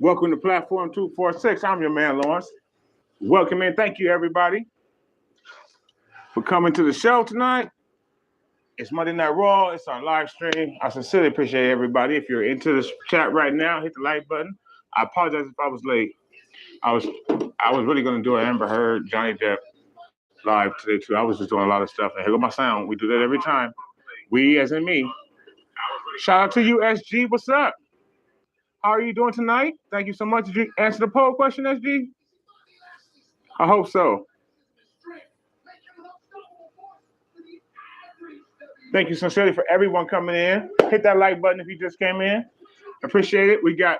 Welcome to Platform 246. I'm your man, Lawrence. Welcome in. Thank you, everybody, for coming to the show tonight. It's Monday Night Raw. It's our live stream. I sincerely appreciate everybody. If you're into this chat right now, hit the like button. I apologize if I was late. I was really going to do an Amber Heard, Johnny Depp live today, too. I was just doing a lot of stuff. And here goes my sound. We do that every time. We, as in me. Shout out to you, SG. What's up? How are you doing tonight? Thank you so much. Did you answer the poll question, SG? I hope so. Thank you sincerely for everyone coming in. Hit that like button if you just came in. Appreciate it. We got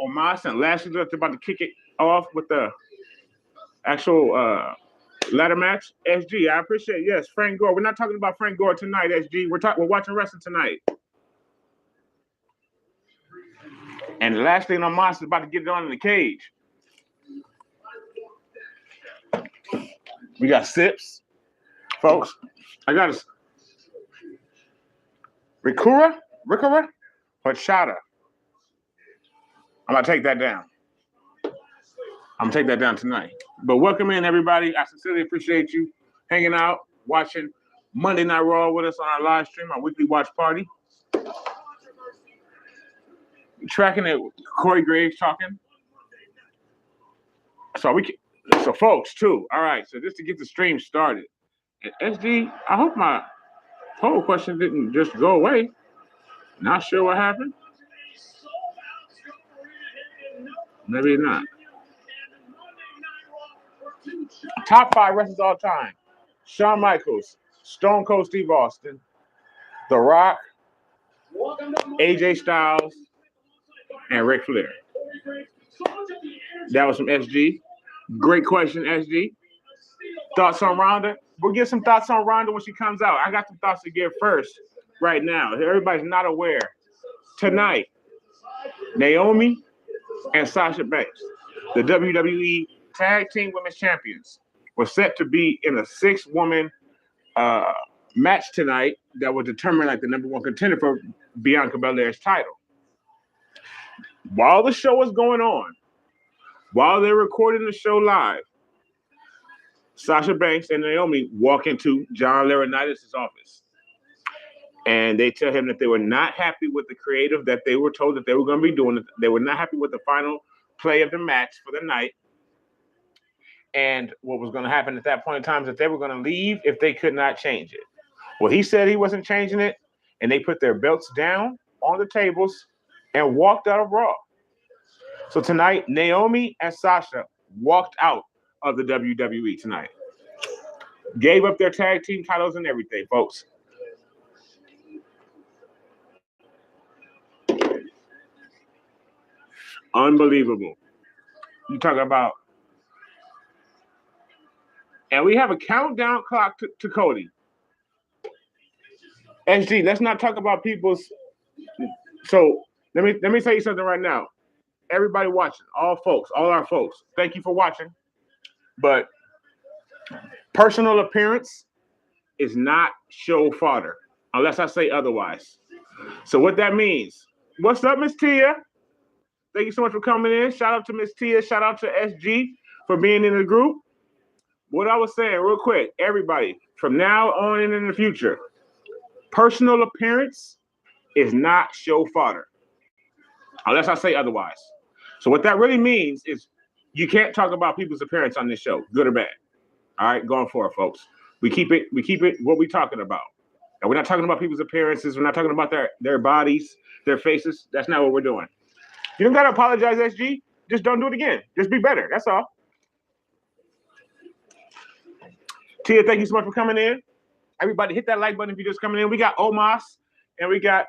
Omos and Lashley that's about to kick it off with the actual ladder match. SG, I appreciate it. Yes, Frank Gore. We're not talking about Frank Gore tonight, SG. We're watching wrestling tonight. And the last thing Omos is about to get it on in the cage. We got sips, folks. I got a Rikura, Horchata. I'm gonna take that down. I'm gonna take that down tonight. But welcome in, everybody. I sincerely appreciate you hanging out, watching Monday Night Raw with us on our live stream, our weekly watch party. Tracking it, Corey Graves talking. So folks, too. All right, so just to get the stream started. And SG, I hope my poll question didn't just go away. Not sure what happened. Maybe not. Top 5 wrestlers all time. Shawn Michaels, Stone Cold Steve Austin, The Rock, AJ Styles, and Ric Flair. That was from SG. Great question, SG. Thoughts on Ronda? We'll get some thoughts on Ronda when she comes out. I got some thoughts to give first right now. Everybody's not aware. Tonight, Naomi and Sasha Banks, the WWE Tag Team Women's Champions, were set to be in a 6-woman match tonight that will determine like the number 1 contender for Bianca Belair's title. While the show was going on, while they're recording the show live, Sasha Banks and Naomi walk into John Laurinaitis' office. And they tell him that they were not happy with the creative that they were told that they were going to be doing. They were not happy with the final play of the match for the night. And what was going to happen at that point in time is that they were going to leave if they could not change it. Well, he said he wasn't changing it, and they put their belts down on the tables and walked out of Raw. So tonight, Naomi and Sasha walked out of the WWE tonight. Gave up their tag team titles and everything, folks. Unbelievable. You talk about... And we have a countdown clock to Cody. SG, let's not talk about people's... So let me tell you something right now. Everybody watching, all our folks, thank you for watching. But personal appearance is not show fodder, unless I say otherwise. So what that means, what's up, Miss Tia? Thank you so much for coming in. Shout out to Miss Tia. Shout out to SG for being in the group. What I was saying real quick, everybody, from now on and in the future, personal appearance is not show fodder, unless I say otherwise. So what that really means is you can't talk about people's appearance on this show, good or bad. All right, going forward, folks. We keep it what we're talking about. And we're not talking about people's appearances. We're not talking about their bodies, their faces. That's not what we're doing. You don't got to apologize, SG. Just don't do it again. Just be better. That's all. Tia, thank you so much for coming in. Everybody, hit that like button if you're just coming in. We got Omos, and we got,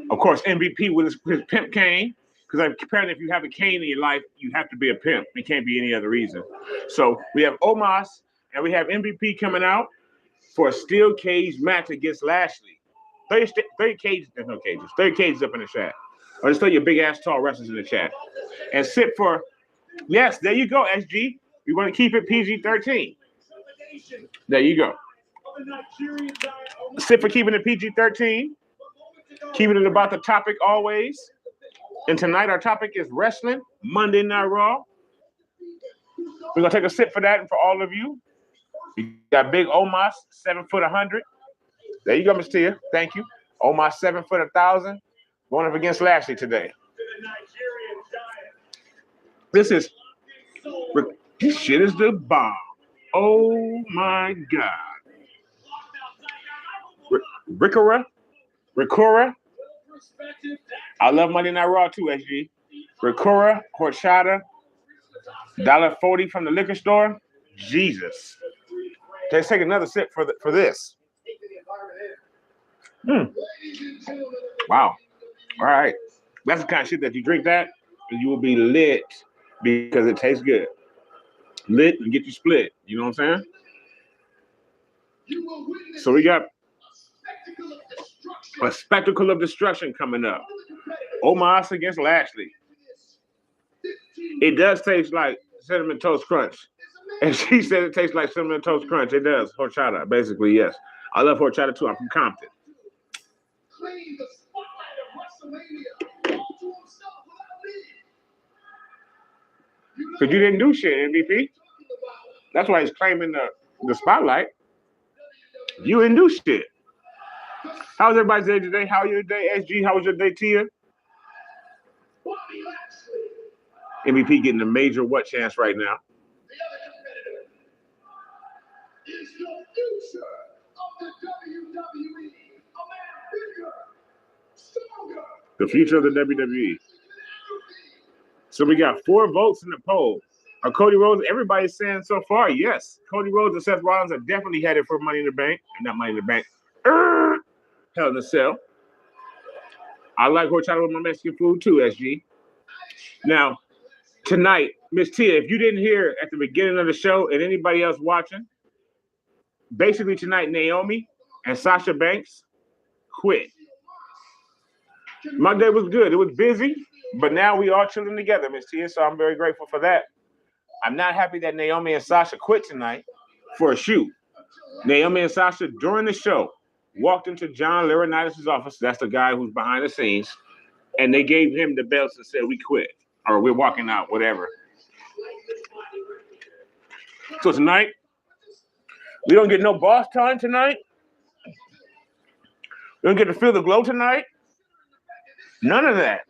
of course, MVP with his pimp cane. Because apparently if you have a cane in your life, you have to be a pimp. It can't be any other reason. So we have Omos, and we have MVP coming out for a steel cage match against Lashley. 30 cages, there's no cages. 30 cages up in the chat. Or just throw your big ass tall wrestlers in the chat. And sit for, yes, there you go, SG. We want to keep it PG-13. There you go. Sit for keeping it PG-13. Keeping it about the topic always. And tonight our topic is wrestling, Monday Night Raw. We're gonna take a sip for that and for all of you. You got Big Omos, 7 foot 100. There you go, Miss Tia. Thank you. Omos 7 foot 1,000. Going up against Lashley today. This shit is the bomb. Oh my God. Ricora. I love Monday Night Raw too, SG. Ricora, horchata, $1.40 from the liquor store. Jesus. Let's take another sip for this. Wow. All right. That's the kind of shit that you drink that and you will be lit because it tastes good. Lit and get you split. You know what I'm saying? So we got a spectacle of destruction coming up. Omos against Lashley. It does taste like Cinnamon Toast Crunch. And she said it tastes like Cinnamon Toast Crunch. It does. Horchata, basically, yes. I love horchata too. I'm from Compton. Because you didn't do shit, MVP. That's why he's claiming the spotlight. You didn't do shit. How was everybody's day today? How was your day, SG? How was your day, Tia? MVP getting a major what chance right now? Is the future of the WWE, a man bigger, stronger. The future of the WWE. So we got 4 votes in the poll. Cody Rhodes, everybody's saying so far, yes. Cody Rhodes and Seth Rollins are definitely headed for Money in the Bank. Not Money in the Bank. Hell in a Cell. I like horchata with my Mexican food too, SG. Now, tonight, Miss Tia, if you didn't hear at the beginning of the show and anybody else watching, basically tonight, Naomi and Sasha Banks quit. My day was good. It was busy, but now we all chilling together, Miss Tia, so I'm very grateful for that. I'm not happy that Naomi and Sasha quit tonight for a shoot. Naomi and Sasha, during the show, walked into John Laurinaitis' office. That's the guy who's behind the scenes. And they gave him the belts and said, we quit. Or we're walking out, whatever. So tonight, we don't get no boss time tonight. We don't get to feel the glow tonight. None of that.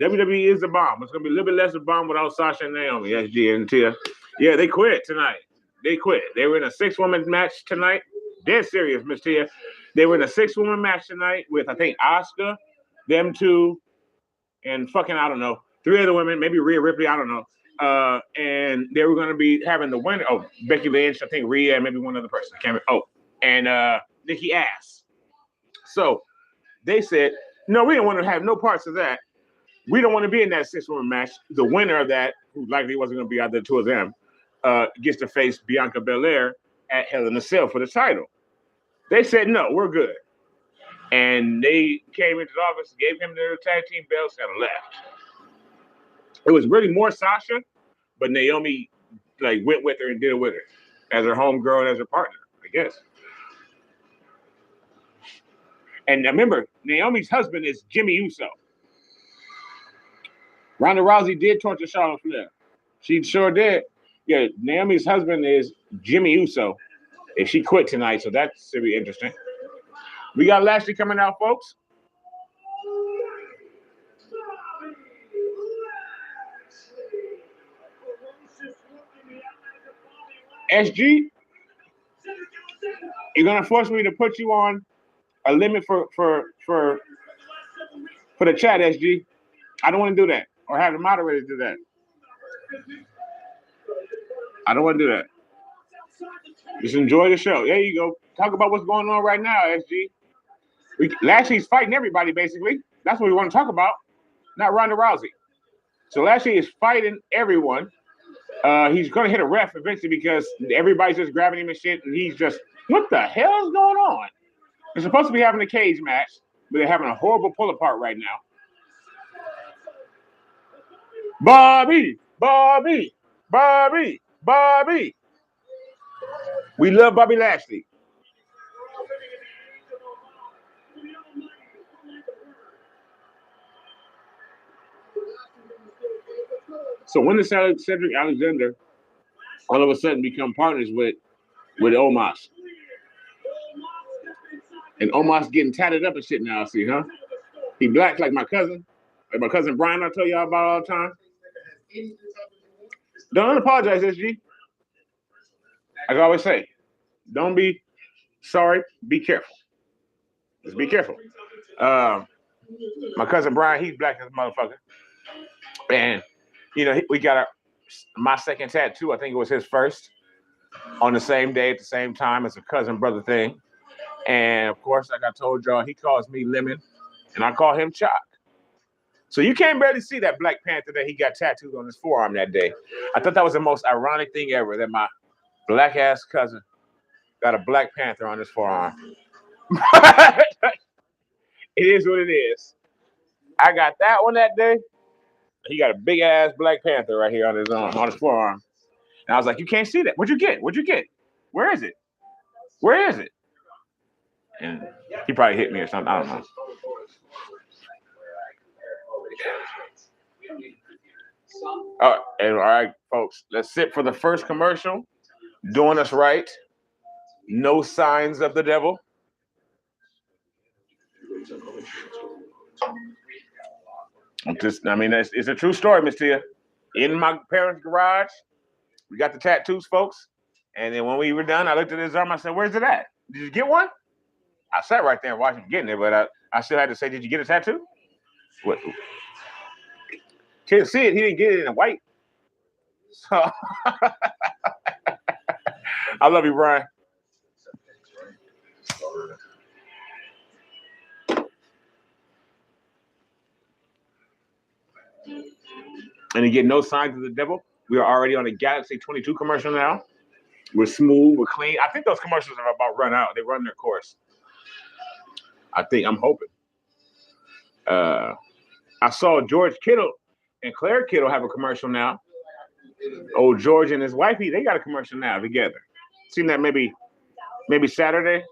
WWE is the bomb. It's going to be a little bit less of a bomb without Sasha and Naomi, SG and Tia. Yeah, they quit tonight. They quit. They were in a 6-woman match tonight. Dead serious, Miss Tia. They were in a 6-woman match tonight with, I think, Asuka, them two, and fucking, I don't know, 3 other women, maybe Rhea Ripley, I don't know. And they were going to be having the winner. Oh, Becky Lynch, I think Rhea, and maybe one other person. And Nikki Ass. So they said, no, we don't want to have no parts of that. We don't want to be in that 6-woman match. The winner of that, who likely wasn't going to be either the two of them, gets to face Bianca Belair at Hell in a Cell for the title. They said, no, we're good. And they came into the office, gave him their tag team belts, and left. It was really more Sasha, but Naomi went with her and did it with her as her homegirl and as her partner, I guess. And remember, Naomi's husband is Jimmy Uso. Ronda Rousey did torture Charlotte Flair. She sure did. Yeah, Naomi's husband is Jimmy Uso. And she quit tonight, so that's to be interesting. We got Lashley coming out, folks. SG, you're gonna force me to put you on a limit for the chat, SG. I don't want to do that, or have the moderator do that. I don't want to do that. Just enjoy the show. There you go. Talk about what's going on right now, SG. Lashley's fighting everybody, basically. That's what we want to talk about, not Ronda Rousey. So Lashley is fighting everyone. He's going to hit a ref eventually because everybody's just grabbing him and shit, and he's just, what the hell is going on? They're supposed to be having a cage match, but they're having a horrible pull-apart right now. Bobby! We love Bobby Lashley. So when did Cedric Alexander all of a sudden become partners with Omos? And Omos getting tatted up and shit now, see, huh? He black like my cousin. Like my cousin Brian I tell y'all about all the time. Don't apologize, SG. Like I always say, don't be sorry, be careful. Just be careful. My cousin Brian, he's black as a motherfucker. And, you know, we got my second tattoo. I think it was his first on the same day at the same time. It's a cousin brother thing. And, of course, like I told y'all, he calls me Lemon, and I call him Chalk. So you can't barely see that Black Panther that he got tattooed on his forearm that day. I thought that was the most ironic thing ever, that my black-ass cousin got a Black Panther on his forearm. It is what it is. I got that one that day. He got a big-ass Black Panther right here on his forearm. And I was like, you can't see that. What'd you get? What'd you get? Where is it? Where is it? And he probably hit me or something. I don't know. All right, folks. Let's sit for the first commercial. Doing us right. No signs of the devil. It's a true story, Miss Tia. In my parents' garage, we got the tattoos, folks. And then when we were done, I looked at his arm. I said, "Where's it at? Did you get one?" I sat right there and watched him getting it, but I still had to say, "Did you get a tattoo?" What? Can't see it. He didn't get it in white. So I love you, Brian. And again, no signs of the devil. We are already on a Galaxy 22 commercial now. We're smooth. We're clean. I think those commercials are about run out. They run their course. I'm hoping. I saw George Kittle and Claire Kittle have a commercial now. Old George and his wifey, they got a commercial now together. Seen that maybe Saturday?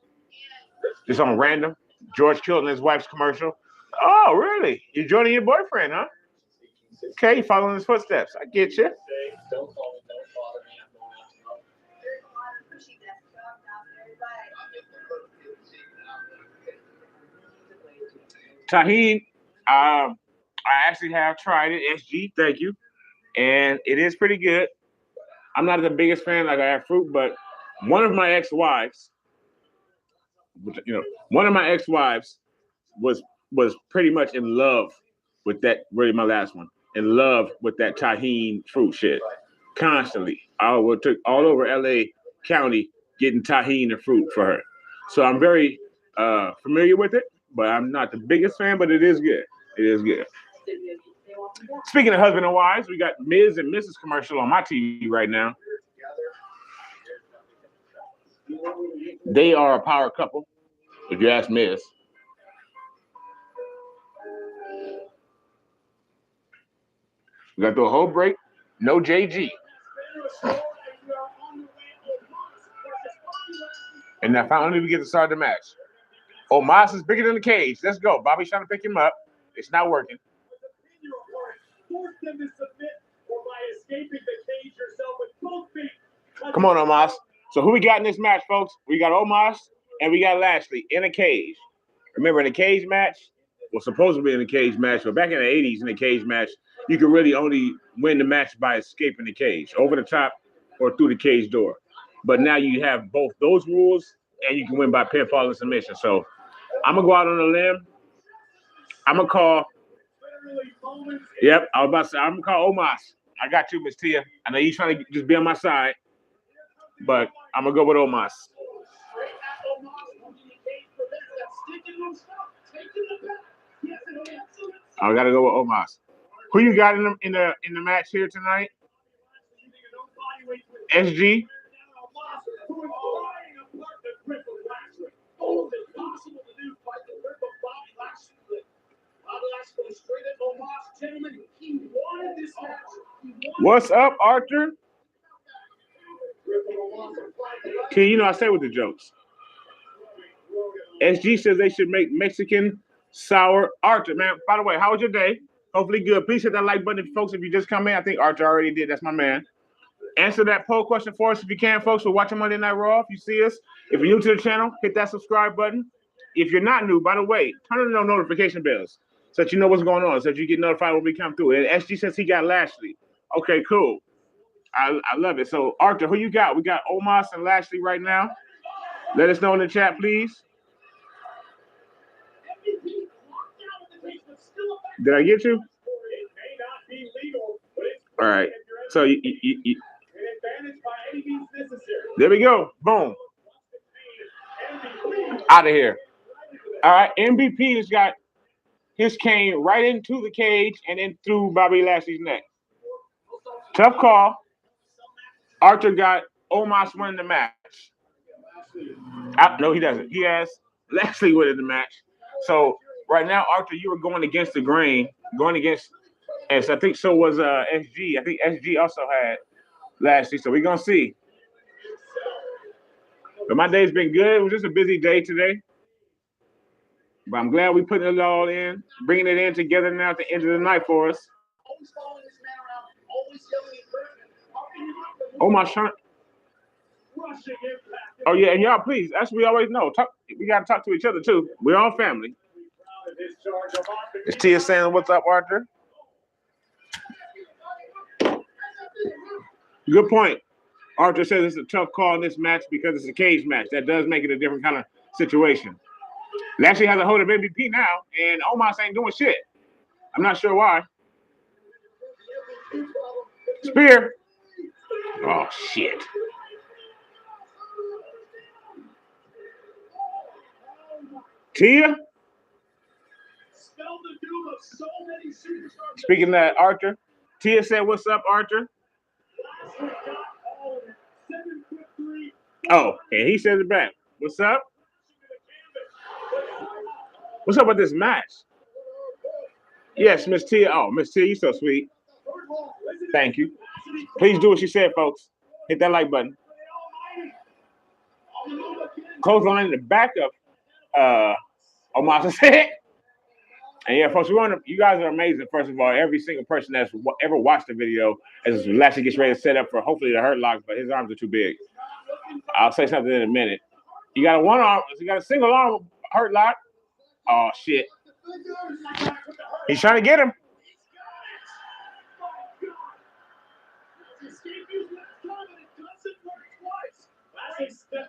Just on random. George Kittle and his wife's commercial. Oh, really? You're joining your boyfriend, huh? Okay, you following his footsteps. I get you. Tahini, I actually have tried it. SG, thank you. And it is pretty good. I'm not the biggest fan like I have fruit, but one of my ex-wives, was pretty much in love with that, really my last one, in love with that tahini fruit shit. Constantly. I took all over LA County getting tahini and fruit for her. So I'm very familiar with it, but I'm not the biggest fan, but it is good. It is good. Speaking of husband and wives, we got Ms. and Mrs. commercial on my TV right now. They are a power couple, if you ask Ms. We got through a whole break. No JG. And now finally we get to start the match. Omos is bigger than the cage. Let's go. Bobby's trying to pick him up. It's not working. Come on, Omos. So who we got in this match, folks? We got Omos and we got Lashley in a cage. Remember, in a cage match, well, supposedly in a cage match, but back in the 80s in a cage match, you could really only win the match by escaping the cage, over the top or through the cage door. But now you have both those rules, and you can win by pinfall and submission. So I'm going to go out on a limb. I'm going to call. Yep, I was about to say, I'm going to call Omos. I got you, Miss Tia. I know you're trying to just be on my side, but I'm going to go with Omos. I got to go with Omos. Who you got in the match here tonight? SG? What's up, Arthur? Okay, you know I say with the jokes. SG says they should make Mexican sour. Arthur, man, by the way, how was your day? Hopefully good. Please hit that like button, folks. If you just come in, I think Archer already did. That's my man. Answer that poll question for us if you can, folks. We're watching Monday Night Raw. If you see us, if you're new to the channel, hit that subscribe button. If you're not new, by the way, turn on those notification bells so that you know what's going on, so that you get notified when we come through. And SG says he got Lashley. Okay, cool. I love it. So, Arthur, who you got? We got Omos and Lashley right now. Let us know in the chat, please. Did I get you? All right. So, there we go. Boom. Out of here. All right. MVP has got his cane right into the cage and then through Bobby Lashley's neck. Tough call. Archer got Omos winning the match. No, he doesn't. He has Lashley winning the match. So right now, Archer, you were going against the grain, going against, as I think so was SG. I think SG also had Lashley. So we're gonna see. But my day's been good. It was just a busy day today. But I'm glad we putting it all in, bringing it in together now at the end of the night for us. Oh, my son. Oh, yeah, and y'all, please, as we always know, we got to talk to each other, too. We're all family. Is Tia saying, what's up, Arthur? Good point. Arthur says it's a tough call in this match because it's a cage match. That does make it a different kind of situation. Lashley has a hold of MVP now, and Omos ain't doing shit. I'm not sure why. Spear. Oh, shit. Tia? Speaking of that, Archer, Tia said, what's up, Archer? Oh, and he says it back. What's up? What's up with this match? Yes, Miss Tia. Oh, Miss Tia, you so sweet. Thank you. Please do what she said, folks. Hit that like button. Clothesline in the back of Omos' head. And yeah, folks, you guys are amazing. First of all, every single person that's ever watched the video as Lashley gets ready to set up for hopefully the hurt lock, but his arms are too big. I'll say something in a minute. You got a single arm hurt lock. Oh shit. He's trying to get him.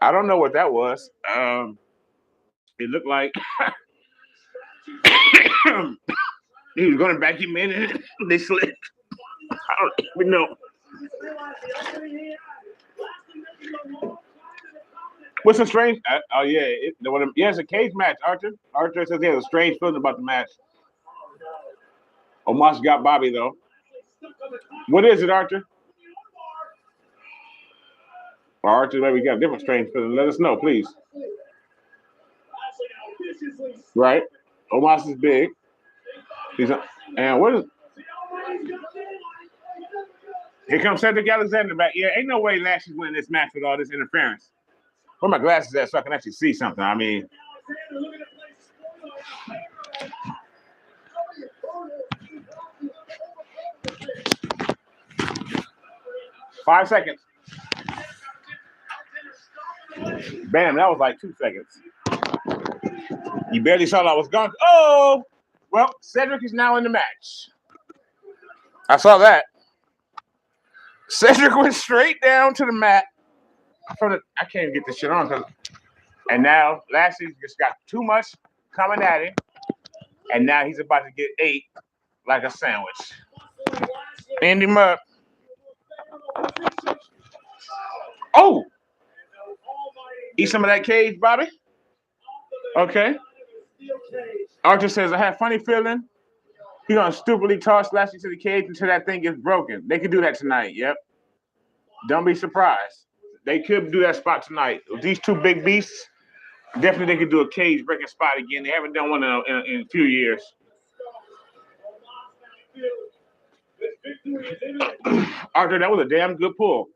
I don't know what that was. It looked like he was going to back him in and they slipped. I don't even know. What's a strange? Oh yeah, it's a cage match. Archer says he has a strange feeling about the match. Omos got Bobby though. What is it, Archer? Archer, maybe got a different strange feeling. Let us know, please. Right? Omos is big. And what is? Here comes Cedric Alexander back. Yeah, ain't no way Lashley's winning this match with all this interference. Where my glasses at so I can actually see something? I mean, five seconds. Bam, that was like 2 seconds. You barely saw that I was gone. Oh, well, Cedric is now in the match. I saw that. Cedric went straight down to the mat. I can't even get this shit on. And now Lashley's just got too much coming at him. And now he's about to get ate like a sandwich. End him up. Oh! Eat some of that cage, Bobby? Okay. Archer says, I have a funny feeling he's going to stupidly toss Lashley to the cage until that thing gets broken. They could do that tonight, yep. Don't be surprised. They could do that spot tonight. With these two big beasts, definitely they could do a cage breaking spot again. They haven't done one in a few years. Archer, that was a damn good pull.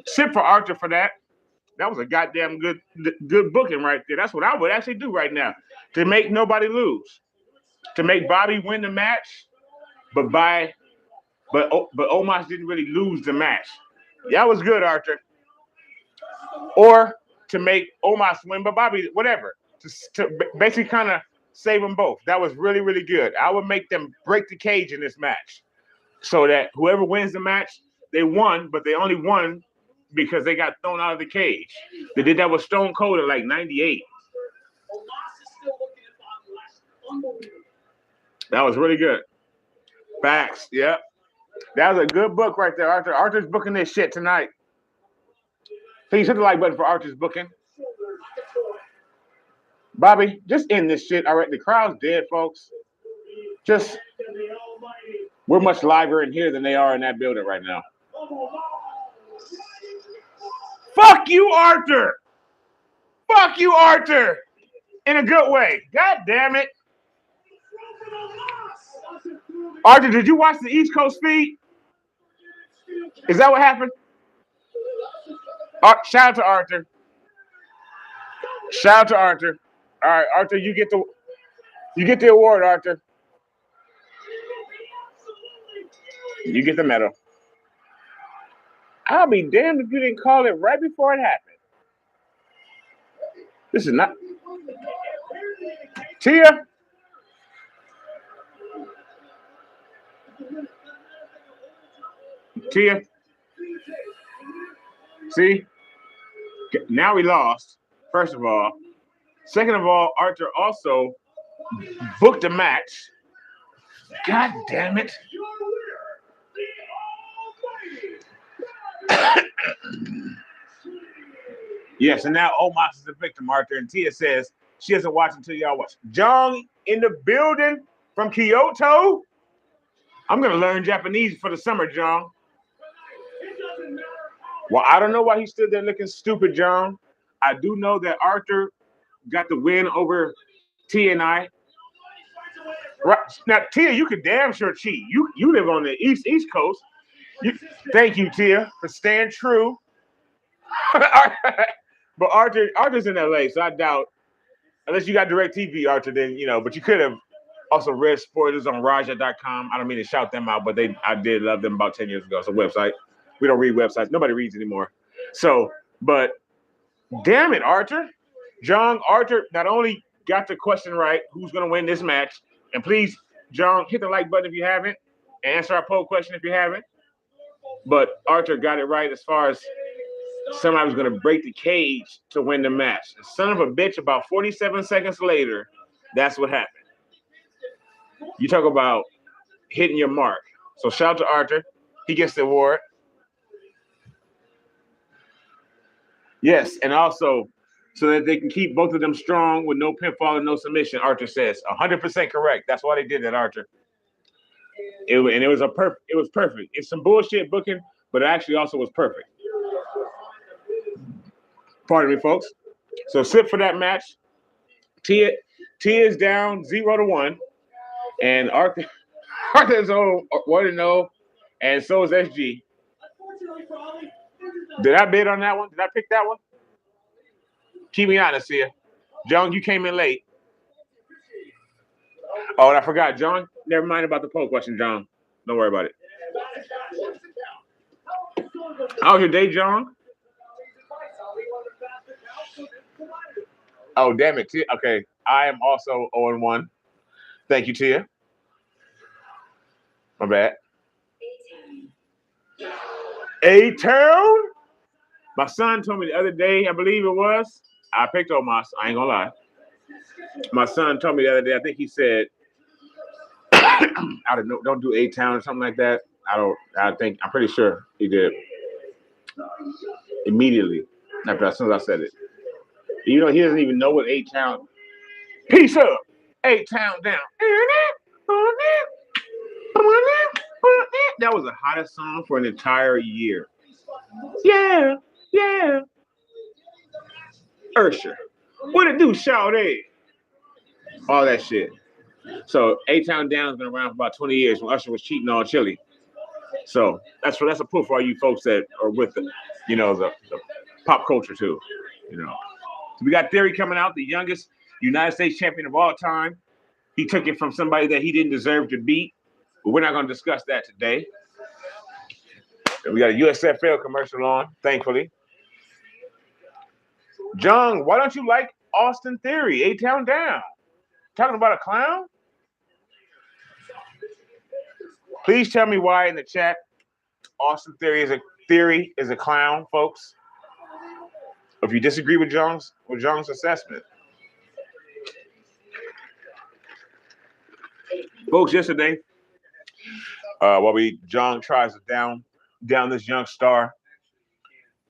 Sit for Archer for that. That was a goddamn good booking right there. That's what I would actually do right now to make nobody lose. To make Bobby win the match but Omos didn't really lose the match. That was good, Arthur. Or to make Omos win, but Bobby, whatever, to basically kind of save them both. That was really, really good. I would make them break the cage in this match so that whoever wins the match, they won, but they only won because they got thrown out of the cage. They did that with Stone Cold in like 98. That was really good. Facts, yep. That was a good book right there, Arthur. Arthur's booking this shit tonight. Please hit the like button for Arthur's booking. Bobby, just end this shit. All right, the crowd's dead, folks. We're much liver in here than they are in that building right now. Fuck you, Arthur. Fuck you, Arthur. In a good way. God damn it. Arthur, did you watch the East Coast feed? Is that what happened? Shout out to Arthur. Shout out to Arthur. All right, Arthur, you get the award, Arthur. You get the medal. I'll be damned if you didn't call it right before it happened. This is not Tia. Tia. See? Now we lost, first of all. Second of all, Arthur also booked a match. God damn it. Yes, and now Omos is the victim, Arthur. And Tia says she doesn't watch until y'all watch. Jong in the building from Kyoto. I'm going to learn Japanese for the summer, Jong. Well, I don't know why he stood there looking stupid, John. I do know that Arthur got the win over Tia and I. Right. Now, Tia, you can damn sure cheat. You live on the East Coast. Thank you, Tia, for staying true. But Arthur's in LA, so I doubt, unless you got DirecTV, Arthur, then, but you could have also read spoilers on Raja.com. I don't mean to shout them out, but I did love them about 10 years ago. It's a website. We don't read websites. Nobody reads anymore. So, but damn it, Arthur. John, Arthur not only got the question right, who's going to win this match, and please, John, hit the like button if you haven't, and answer our poll question if you haven't. But Arthur got it right as far as somebody was going to break the cage to win the match. And son of a bitch, about 47 seconds later, that's what happened. You talk about hitting your mark. So shout out to Arthur. He gets the award. Yes, and also so that they can keep both of them strong with no pinfall and no submission, Arthur says. 100% correct. That's why they did that, Arthur. It was perfect. It's some bullshit booking, but it actually also was perfect. Pardon me, folks. So sit for that match. Tia is down 0-1, and Arthur's on 1-0, and so is SG. Did I bid on that one? Did I pick that one? Keep me honest here. John, you came in late. Oh, and I forgot, John. Never mind about the poll question, John. Don't worry about it. How's your day, John? Oh, damn it. Tia. Okay. I am also 0-1. Thank you, Tia. My bad. A-Town? My son told me the other day, I believe it was, I picked Omos. I ain't gonna lie. My son told me the other day, I think he said, I don't know, don't do A-Town or something like that. I'm pretty sure he did. Immediately, as soon as I said it. He doesn't even know what A-Town. Peace up. A-Town down. That was the hottest song for an entire year. Yeah. Ursher. What it do, Sade? All that shit. So A-Town Down's been around for about 20 years when Usher was cheating on Chili. So that's a proof for all you folks that are with the pop culture too. So we got Theory coming out, the youngest United States champion of all time. He took it from somebody that he didn't deserve to beat. But we're not going to discuss that today. We got a USFL commercial on, thankfully. John, why don't you like Austin Theory, A-Town Down? Talking about a clown? Please tell me why in the chat Austin Theory is a clown, folks. If you disagree with John's assessment. Folks, yesterday, while John tries to down this young star.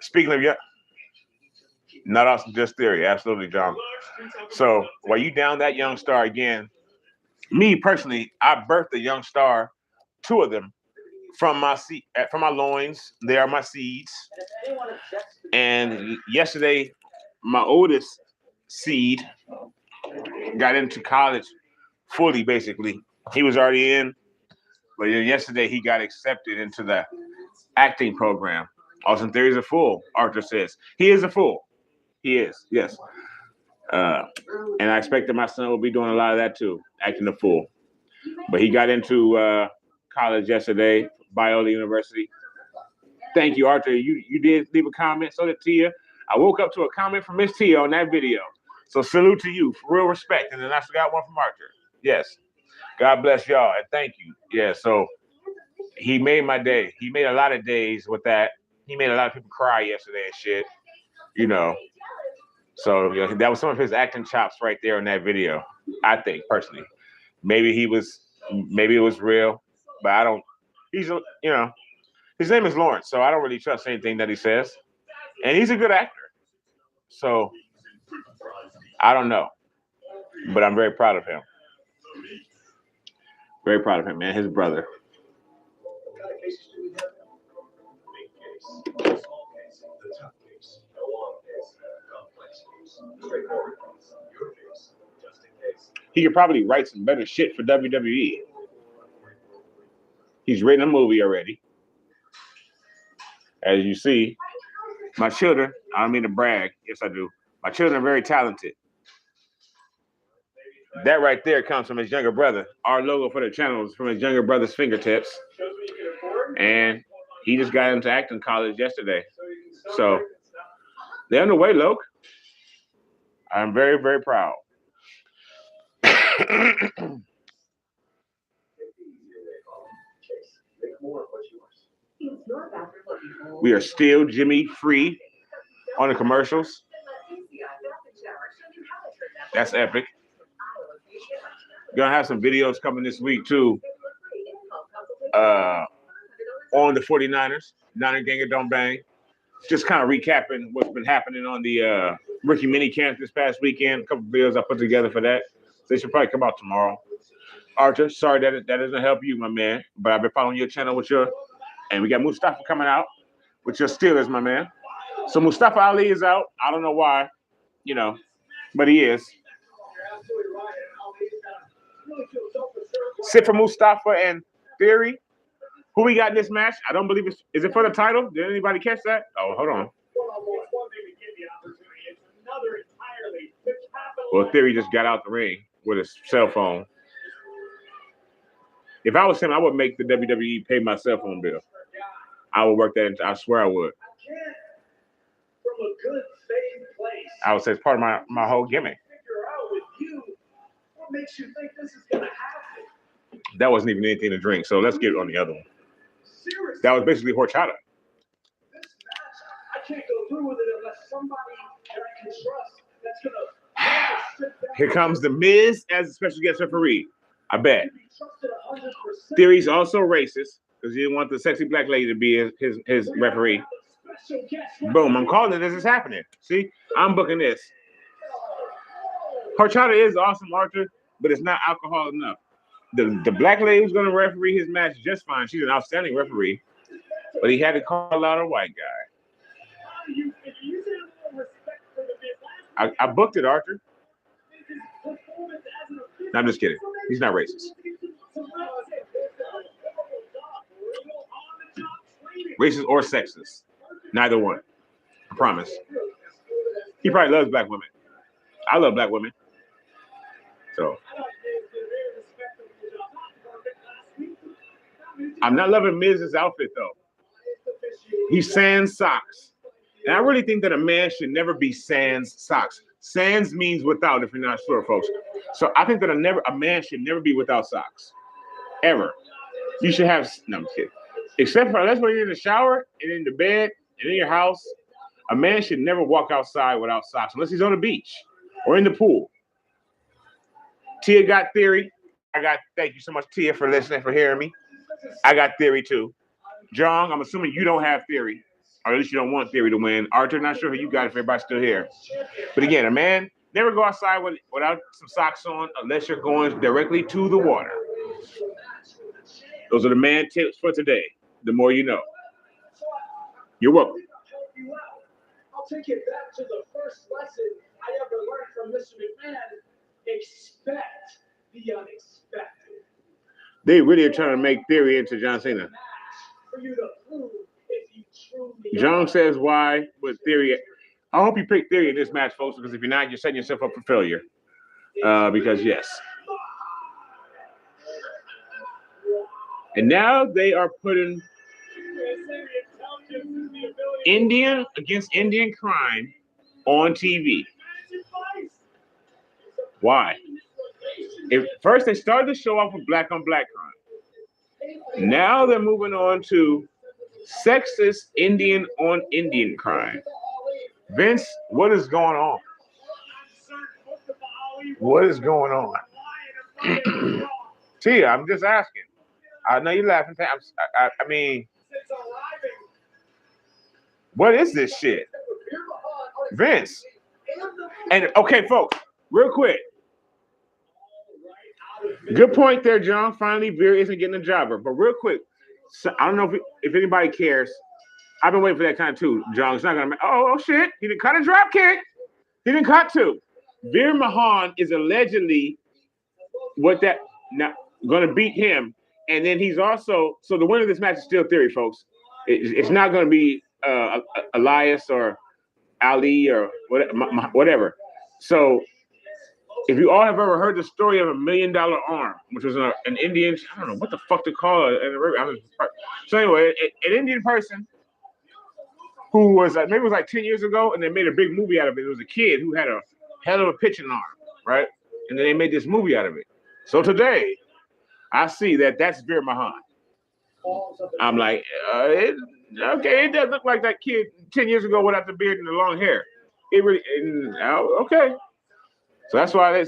Speaking of not Austin, just Theory, absolutely, John. So while you down that young star again, me personally, I birthed a young star, 2 of them, from my loins. They are my seeds. And yesterday, my oldest seed got into college fully, basically. He was already in, but yesterday he got accepted into the acting program. Austin Theory is a fool, Arthur says. He is a fool. He is, yes. And I expect that my son will be doing a lot of that too, acting a fool. But he got into college yesterday, Biola University. Thank you, Arthur. You did leave a comment, so did Tia. I woke up to a comment from Miss Tia on that video. So salute to you, for real respect. And then I got one from Arthur. Yes. God bless y'all, and thank you. Yeah, so he made my day. He made a lot of days with that. He made a lot of people cry yesterday and shit, So that was some of his acting chops right there in that video, I think, personally. Maybe it was real, but I don't, his name is Lawrence, so I don't really trust anything that he says. And he's a good actor. So I don't know, but I'm very proud of him. Very proud of him, man, his brother. He could probably write some better shit for WWE. He's written a movie already. As you see, my children, I don't mean to brag, yes I do. My children are very talented. That right there comes from his younger brother. Our logo for the channel is from his younger brother's fingertips. And he just got into acting college yesterday. So they're on the way, Loke. I'm very, very proud. We are still Jimmy free on the commercials. That's epic. Gonna have some videos coming this week too. On the 49ers, Niner Ganger Don't Bang. Just kind of recapping what's been happening on the rookie mini camp this past weekend. A couple of videos I put together for that. They should probably come out tomorrow. Arthur, sorry that doesn't help you, my man, but I've been following your channel and we got Mustafa coming out with your Steelers, my man. So Mustafa Ali is out. I don't know why, but he is. Sit for Mustafa and Theory. Who we got in this match? I don't believe is it for the title? Did anybody catch that? Oh, hold on. Well, Theory just got out the ring with his cell phone. If I was him, I would make the WWE pay my cell phone bill. I would work that into, I swear I would. I would say it's part of my whole gimmick. That wasn't even anything to drink, so let's get on the other one. That was basically horchata. Here comes The Miz as a special guest referee. I bet. Theory's also racist because he didn't want the sexy black lady to be his referee. Boom, I'm calling it. This is happening. See, I'm booking this. Horchata is awesome, Arthur, but it's not alcohol enough. The black lady who's going to referee his match just fine. She's an outstanding referee, but he had to call out a white guy. I booked it, Arthur. No, I'm just kidding. He's not racist. Racist or sexist. Neither one. I promise. He probably loves black women. I love black women. So. I'm not loving Miz's outfit though. He's sans socks. And I really think that a man should never be sans socks. Sans means without, if you're not sure, folks. So I think that a man should never be without socks. Ever. You should have, no, I'm kidding. Except for unless when you're in the shower and in the bed and in your house, a man should never walk outside without socks unless he's on the beach or in the pool. Tia got theory. Thank you so much, Tia, for listening, for hearing me. I got theory too. John, I'm assuming you don't have theory, or at least you don't want theory to win. Arthur, not sure who you got if everybody's still here. But again, a man never go outside without some socks on unless you're going directly to the water. Those are the man tips for today. The more you know. You're welcome. I'll take it back to the first lesson I ever learned from Mr. McMahon. Expect the unexpected. They really are trying to make theory into John Cena. For you to prove if you truly John says why with theory. I hope you pick theory in this match, folks, because if you're not, you're setting yourself up for failure. Because yes. And now they are putting Indian against Indian crime on TV. Why? First, they started the show off with black on black crime. Now they're moving on to sexist Indian on Indian crime. Vince, what is going on? What is going on? Tia, I'm just asking. I know you're laughing. I mean, what is this shit? Vince. And okay, folks, real quick. Good point there, John. Finally, Veer isn't getting a jobber. But real quick, so I don't know if anybody cares. I've been waiting for that kind of too, John. It's not gonna. Oh shit! He didn't cut a drop kick. He didn't cut two. Veer Mahan is allegedly going to beat him, and then he's also the winner of this match is still theory, folks. It's not going to be Elias or Ali or whatever. So. If you all have ever heard the story of $1 million arm, which was an Indian, I don't know what the fuck to call it. So anyway, an Indian person who was maybe it was like 10 years ago, and they made a big movie out of it. It was a kid who had a hell of a pitching arm, right? And then they made this movie out of it. So today, I see that's Veer Mahan. I'm like, okay, it does look like that kid 10 years ago without the beard and the long hair. It really, okay. So that's why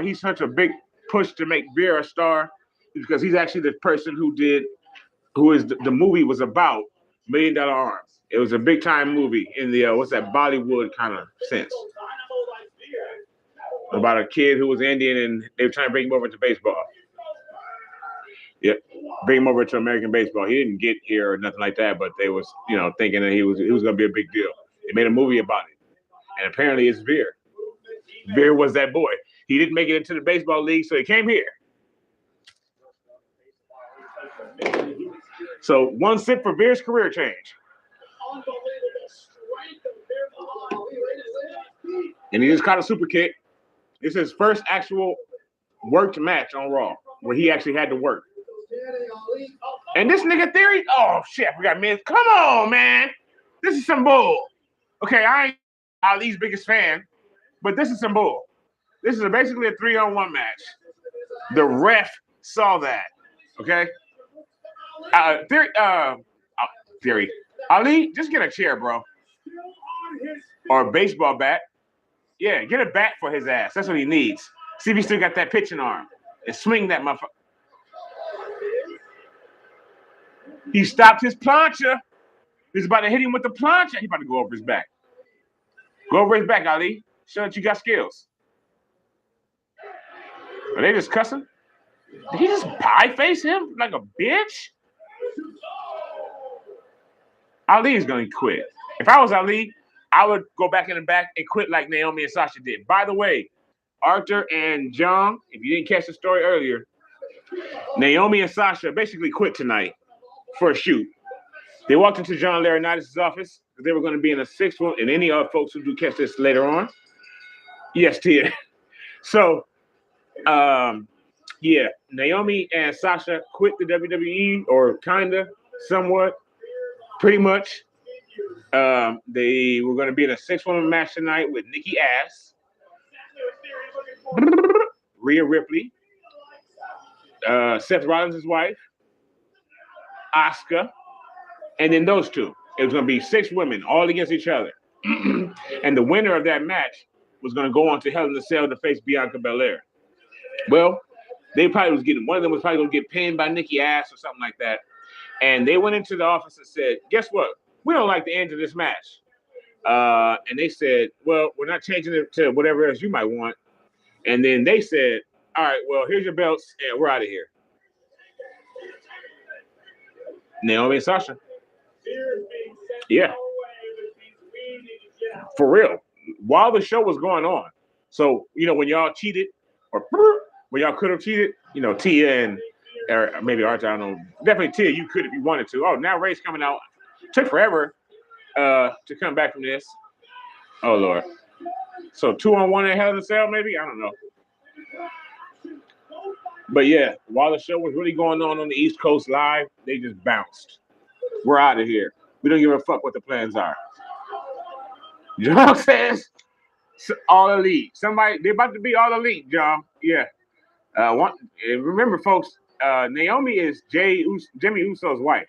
he's such a big push to make Veer a star, because he's actually the person the movie was about, $1 Million Arms. It was a big time movie in the Bollywood kind of sense. About a kid who was Indian and they were trying to bring him over to baseball. Yep, bring him over to American baseball. He didn't get here or nothing like that, but they was thinking that he was going to be a big deal. They made a movie about it, and apparently it's Veer. Veer was that boy. He didn't make it into the baseball league, so he came here. So one sip for Veer's career change. And he just caught a super kick. This is his first actual worked match on Raw, where he actually had to work. And this nigga Theory, oh shit, I forgot, man. Come on, man. This is some bull. Okay, I ain't Ali's biggest fan. But this is some bull. This is basically a 3-on-1 match. The ref saw that. Okay? Theory. Ali, just get a chair, bro. Or a baseball bat. Yeah, get a bat for his ass. That's what he needs. See if he still got that pitching arm. And swing that motherfucker. He stopped his plancha. He's about to hit him with the plancha. He's about to go over his back. Go over his back, Ali. Show that you got skills. Are they just cussing? Did he just pie face him like a bitch? Ali is going to quit. If I was Ali, I would go back in the back and quit like Naomi and Sasha did. By the way, Arthur and John, if you didn't catch the story earlier, Naomi and Sasha basically quit tonight for a shoot. They walked into John Laurinaitis' office. They were going to be in a sixth one, and any other folks who do catch this later on. Yes, Tia. So Yeah, Naomi and Sasha quit the WWE, or kinda, somewhat, pretty much. They were going to be in a 6-woman match tonight with Nikki Ass, Rhea Ripley, Seth Rollins' wife, Asuka, and then those two. It was going to be 6 women all against each other. And the winner of that match was going to go on to Hell in a Cell to face Bianca Belair. Well, one of them was probably going to get pinned by Nikki Ass or something like that. And they went into the office and said, guess what? We don't like the end of this match. And they said, well, we're not changing it to whatever else you might want. And then they said, all right, well, here's your belts, and we're out of here. Naomi and Sasha. Yeah. For real. While the show was going on. So, when y'all cheated, or when y'all could have cheated, Tia and, or maybe Arthur, I don't know. Definitely Tia, you could if you wanted to. Oh, now Ray's coming out. Took forever to come back from this. Oh, Lord. So 2-on-1 in Hell in a Cell, maybe? I don't know. But yeah, while the show was really going on the East Coast live, they just bounced. We're out of here. We don't give a fuck what the plans are. John says, all elite. They're about to be all elite, John. Yeah. Remember, folks, Naomi is Jimmy Uso's wife.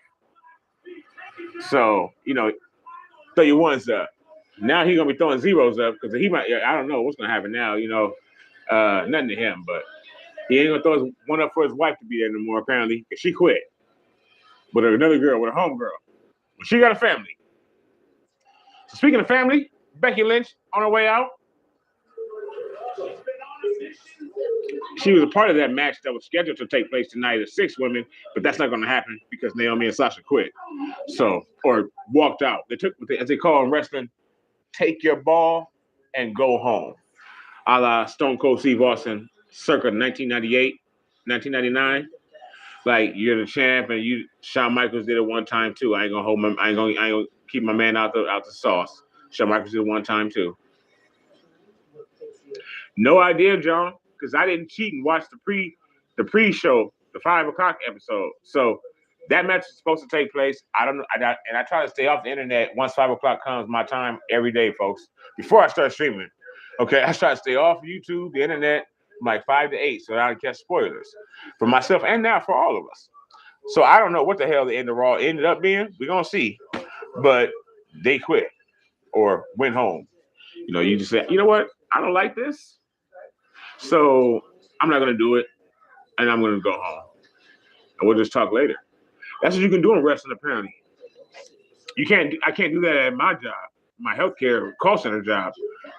So, throw your ones up. Now he's gonna be throwing zeros up because he might. I don't know what's gonna happen now. Nothing to him, but he ain't gonna throw his one up for his wife to be there no more. Apparently, because she quit. But another girl with a homegirl. She got a family. So speaking of family, Becky Lynch on her way out. She was a part of that match that was scheduled to take place tonight at 6 women, but that's not going to happen because Naomi and Sasha quit. Or walked out. They took, as they call in wrestling, take your ball and go home. A la Stone Cold Steve Austin, circa 1998, 1999. Like, you're the champ, and Shawn Michaels did it one time too. I ain't gonna keep my man out the sauce. Shawn Michaels did it one time too. No idea, John, because I didn't cheat and watch the pre-show, the 5 o'clock episode. So that match is supposed to take place. I don't know, and I try to stay off the internet once 5 o'clock comes my time every day, folks. Before I start streaming, okay, I try to stay off YouTube, the internet, from like 5 to 8, so that I don't catch spoilers for myself and now for all of us. So I don't know what the hell the end of Raw ended up being. We're gonna see, but they quit or went home. You just say, you know what? I don't like this. So I'm not going to do it, and I'm going to go home. And we'll just talk later. That's what you can do in wrestling, apparently. I can't do that at my job, my healthcare call center job,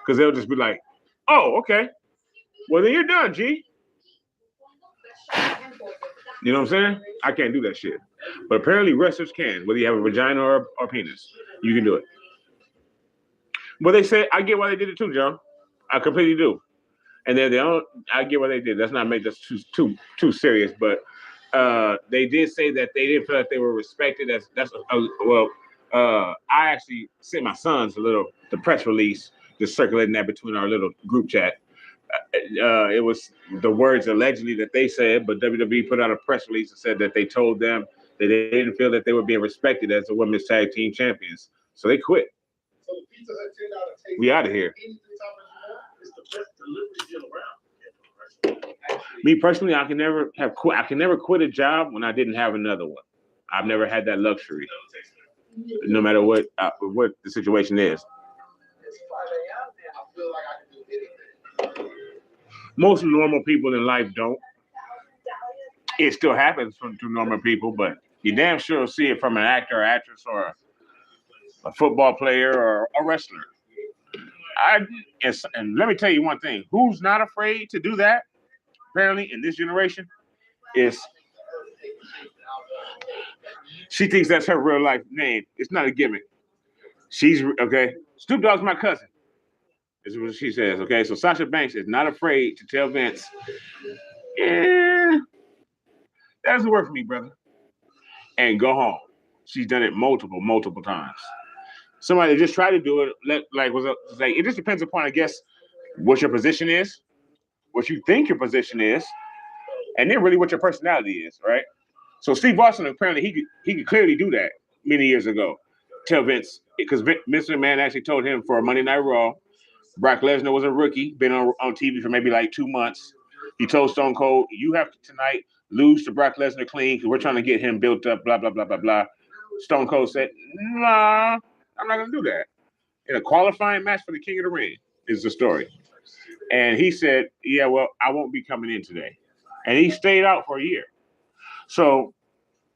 because they'll just be like, oh, okay. Well, then you're done, G. You know what I'm saying? I can't do that shit. But apparently wrestlers can, whether you have a vagina or penis. You can do it. But they say, I get why they did it too, John. I completely do. And I get what they did. Let's not make this too serious, but they did say that they didn't feel like they were respected. I actually sent my sons the press release, just circulating that between our little group chat. It was the words allegedly that they said, but WWE put out a press release and said that they told them that they didn't feel that they were being respected as the women's tag team champions, so they quit. We out of here. Me personally, I can never quit a job when I didn't have another one. I've never had that luxury, no matter what the situation is. Most normal people in life don't. It still happens to normal people, but you damn sure see it from an actor or actress or a football player or a wrestler. And let me tell you one thing. Who's not afraid to do that, apparently, in this generation, is she thinks that's her real life name. It's not a gimmick. She's, okay, Snoop Dogg's my cousin. This is what she says, okay? So Sasha Banks is not afraid to tell Vince, that doesn't work for me, brother. And go home. She's done it multiple times. Somebody just tried to do it, it just depends upon, I guess, what your position is, what you think your position is, and then really what your personality is, right? So Steve Austin apparently he could clearly do that many years ago. Tell Vince, because Vince McMahon actually told him for Monday Night Raw, Brock Lesnar was a rookie, been on TV for maybe like 2 months. He told Stone Cold, you have to tonight lose to Brock Lesnar clean because we're trying to get him built up, blah, blah, blah, blah, blah. Stone Cold said, nah, I'm not going to do that. In a qualifying match for the King of the Ring is the story. And he said, yeah, well, I won't be coming in today. And he stayed out for a year. So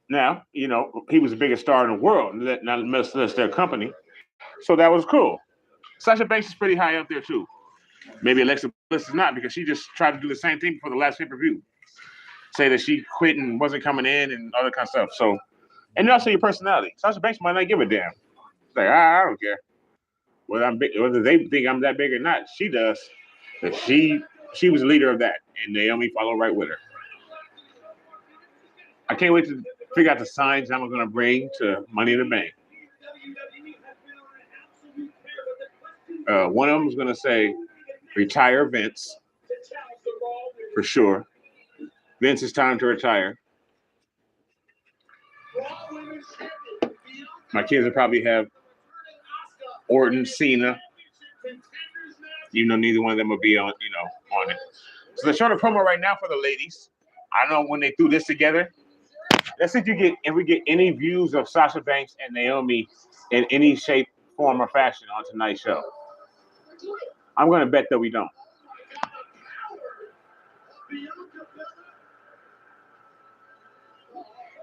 now, you know, he was the biggest star in the world, not less their company. So that was cool. Sasha Banks is pretty high up there, too. Maybe Alexa Bliss is not because she just tried to do the same thing for the last pay-per-view. Say that she quit and wasn't coming in and all that kind of stuff. So, and also your personality. Sasha Banks might not give a damn. It's like, I don't care. Whether they think I'm that big or not, she does. But she was the leader of that, and Naomi followed right with her. I can't wait to figure out the signs I'm going to bring to Money in the Bank. One of them is going to say, retire Vince, for sure. Vince, it's time to retire. My kids will probably have Orton, Cena, even though neither one of them will be on it. So they're showing a promo right now for the ladies. I don't know when they threw this together. Let's see if we get any views of Sasha Banks and Naomi in any shape, form, or fashion on tonight's show. I'm going to bet that we don't.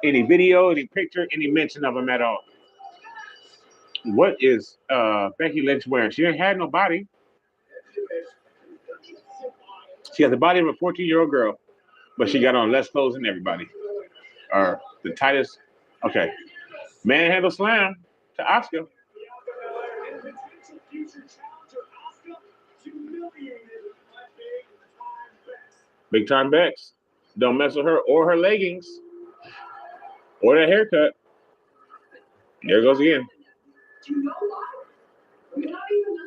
Any video, any picture, any mention of them at all. What is Becky Lynch wearing? She ain't had no body. She has the body of a 14-year-old girl, but she got on less clothes than everybody. Or the tightest. Okay. Manhandle slam to Asuka. Big time Bex. Don't mess with her or her leggings. Or that haircut. There it goes again.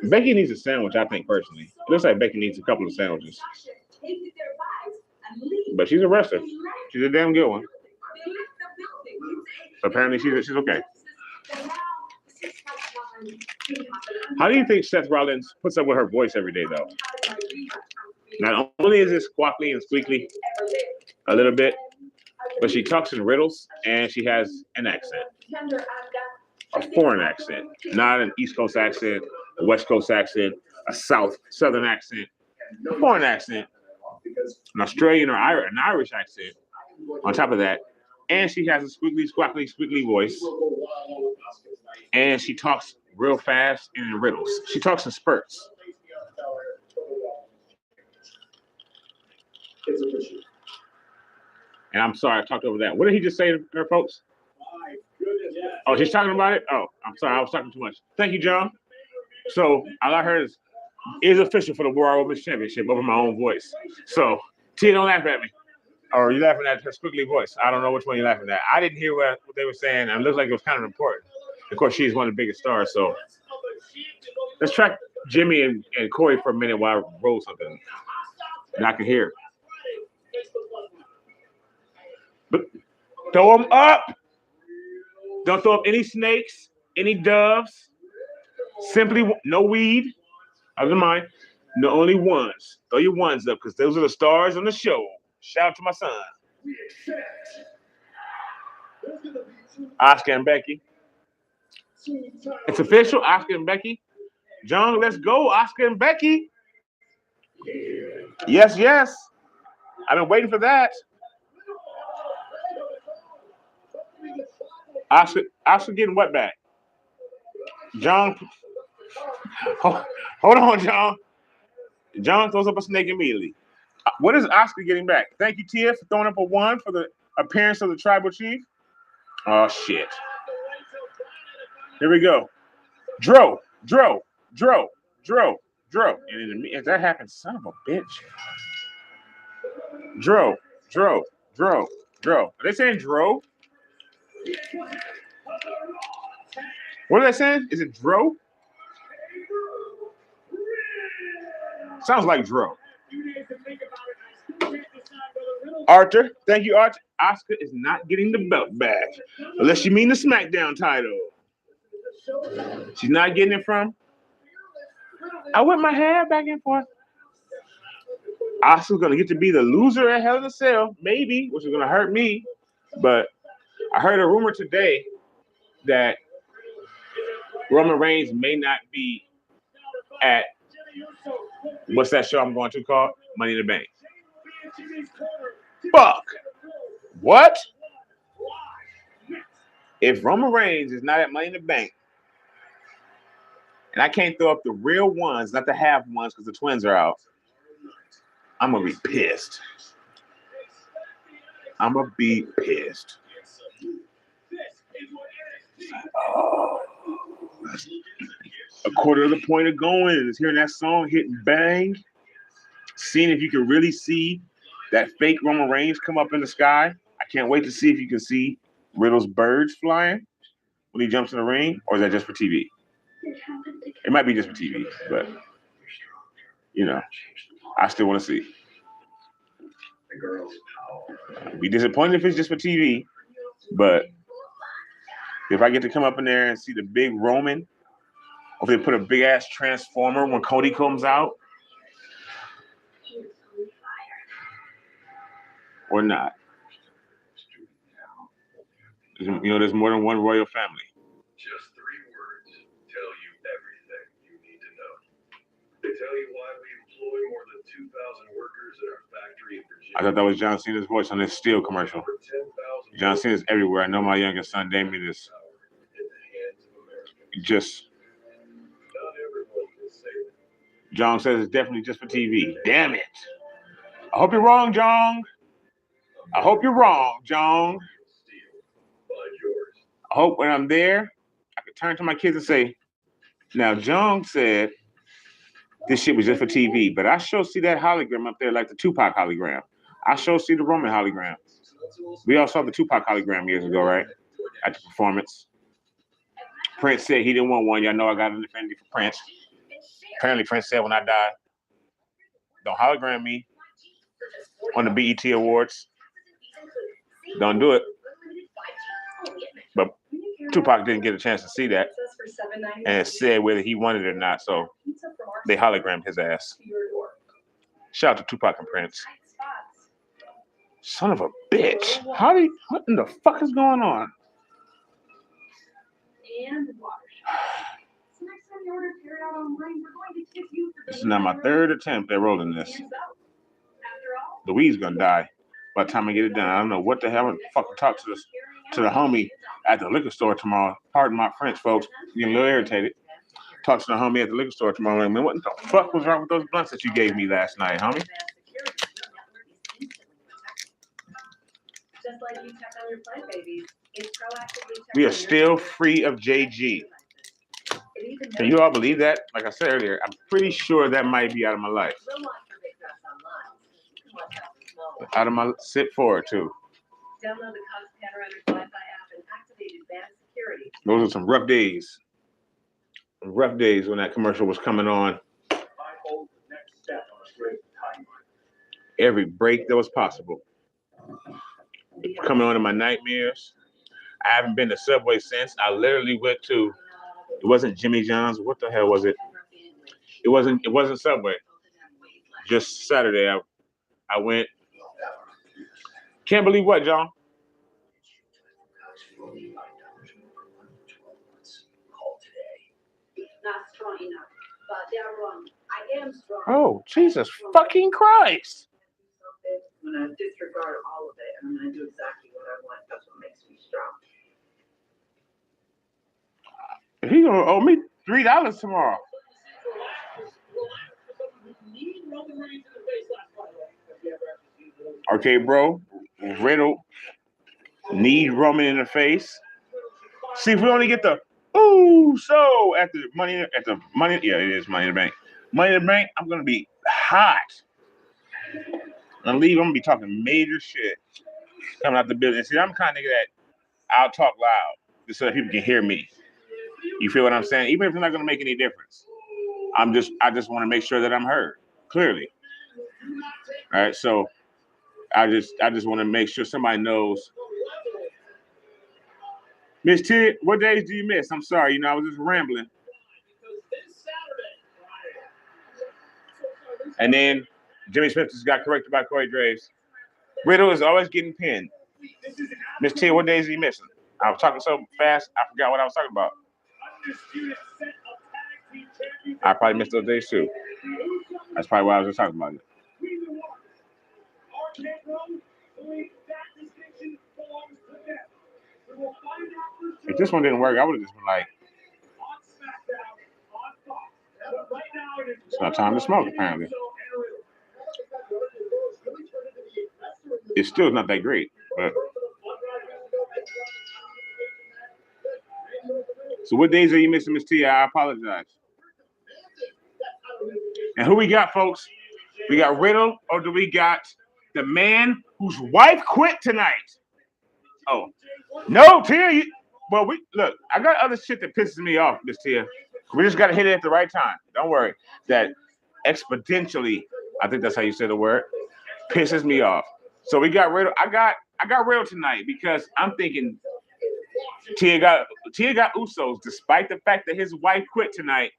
Becky needs a sandwich, I think, personally. It looks like Becky needs a couple of sandwiches. But she's a wrestler. She's a damn good one. So apparently she's okay. How do you think Seth Rollins puts up with her voice every day, though? Not only is it squawkly and squeaky a little bit, but she talks in riddles and she has an accent. A foreign accent, not an East Coast accent, a West Coast accent, a Southern accent, a foreign accent, an Australian or an Irish accent on top of that. And she has a squeaky voice. And she talks real fast and in riddles. She talks in spurts. And I'm sorry, I talked over that. What did he just say to her, folks? Oh, she's talking about it? Oh, I'm sorry, I was talking too much. Thank you, John. So all I heard is official for the World Women's Championship over my own voice. So Tia, don't laugh at me. Or you're laughing at her squiggly voice. I don't know which one you're laughing at. I didn't hear what they were saying, and it looked like it was kind of important. Of course, she's one of the biggest stars, so let's track Jimmy and Corey for a minute while I roll something. And I can hear. But throw them up. Don't throw up any snakes, any doves. Simply no weed. Other than mine. No, only ones. Throw your ones up because those are the stars on the show. Shout out to my son. Asuka and Becky. It's official, Asuka and Becky. John, let's go, Asuka and Becky. Yes, yes. I've been waiting for that. Asuka getting what back? John, hold on, John. John throws up a snake immediately. What is Asuka getting back? Thank you, Tia, for throwing up a 1 for the appearance of the Tribal Chief. Oh, shit. Here we go. Dro. And if that happens, son of a bitch. Dro. Are they saying Dro? What are they saying? Is it Dro? Sounds like Dro. Arthur, thank you, Arthur. Oscar is not getting the belt back. Unless you mean the SmackDown title. She's not getting it from. I whip my hair back and forth. Oscar's going to get to be the loser at Hell in a Cell, maybe, which is going to hurt me. But I heard a rumor today that Roman Reigns may not be at, what's that show I'm going to call? Money in the Bank. Fuck. What? If Roman Reigns is not at Money in the Bank, and I can't throw up the real ones, not the half ones, because the twins are out, I'm going to be pissed. I'm going to be pissed. Oh. A quarter of the point of going is hearing that song hit and bang. Seeing if you can really see that fake Roman Reigns come up in the sky. I can't wait to see if you can see Riddle's birds flying when he jumps in the ring, or is that just for TV? It might be just for TV, but you know, I still want to see. I'd be disappointed if it's just for TV, but if I get to come up in there and see the big Roman, or if they put a big ass transformer when Cody comes out, or not. You know, there's more than one royal family. Just 3 words tell you everything you need to know. They tell you why we employ more than 2,000 workers in our factory in Virginia. I thought that was John Cena's voice on this Steel commercial. John Cena's everywhere. I know my youngest son Damien is just. John says it's definitely just for TV. Damn it. I hope you're wrong, John. I hope you're wrong, John. I hope when I'm there, I can turn to my kids and say, now, John said this shit was just for TV, but I sure see that hologram up there like the Tupac hologram. I sure see the Roman hologram. We all saw the Tupac hologram years ago, right? At the performance. Prince said he didn't want one. Y'all know I got an affinity for Prince. Apparently, Prince said when I die, don't hologram me on the BET Awards. Don't do it. But Tupac didn't get a chance to see that and said whether he wanted it or not, so they hologrammed his ass. Shout out to Tupac and Prince. Son of a bitch. What in the fuck is going on? This is now my 3rd attempt at rolling this. The weed's gonna die by the time I get it done. I don't know what the hell. I'm fucking talk to the homie at the liquor store tomorrow. Pardon my French, folks. I'm getting a little irritated. Talk to the homie at the liquor store tomorrow. Like, man, what the fuck was wrong with those blunts that you gave me last night, homie? We are still free of JG. Can you all believe that? Like I said earlier, I'm pretty sure that might be out of my life. Out of my sit forward too. Download the Cox Panoramic Wi-Fi app and activate advanced security. Those are some rough days. Rough days when that commercial was coming on. Every break that was possible. Coming on in my nightmares. I haven't been to Subway since. I literally went to. It wasn't Jimmy John's. What the hell was it? It wasn't Subway. Just Saturday, I went. Can't believe what, John? Oh, Jesus fucking Christ. I'm going to disregard all of it, and I'm going to do exactly what I want. That's what makes me strong. He's going to owe me $3 tomorrow. Okay, bro. Riddle need Roman in the face. See if we only get the so at the money, yeah, it is Money in the Bank. Money in the Bank, I'm gonna be hot. I'm gonna be talking major shit coming out the building. See, I'm the kind of nigga that I'll talk loud just so that people can hear me. You feel what I'm saying? Even if it's not gonna make any difference. I just want to make sure that I'm heard clearly. All right, so I just want to make sure somebody knows. Miss T, what days do you miss? I'm sorry, I was just rambling. And then Jimmy Smith just got corrected by Corey Graves. Riddle is always getting pinned. Miss T, what days are you missing? I was talking so fast, I forgot what I was talking about. I probably missed those days too. That's probably why I was just talking about it. If this one didn't work, I would have just been like, it's not time to smoke, apparently. It's still not that great, but. So what days are you missing, Miss T? I apologize. And who we got, folks? We got Riddle, or do we got the man whose wife quit tonight? Oh, no, Tia. Well, I got other shit that pisses me off, Miss Tia. We just got to hit it at the right time. Don't worry. That exponentially, I think that's how you say the word, pisses me off. So we got Riddle. I got Riddle tonight because I'm thinking Tia got Usos, despite the fact that his wife quit tonight,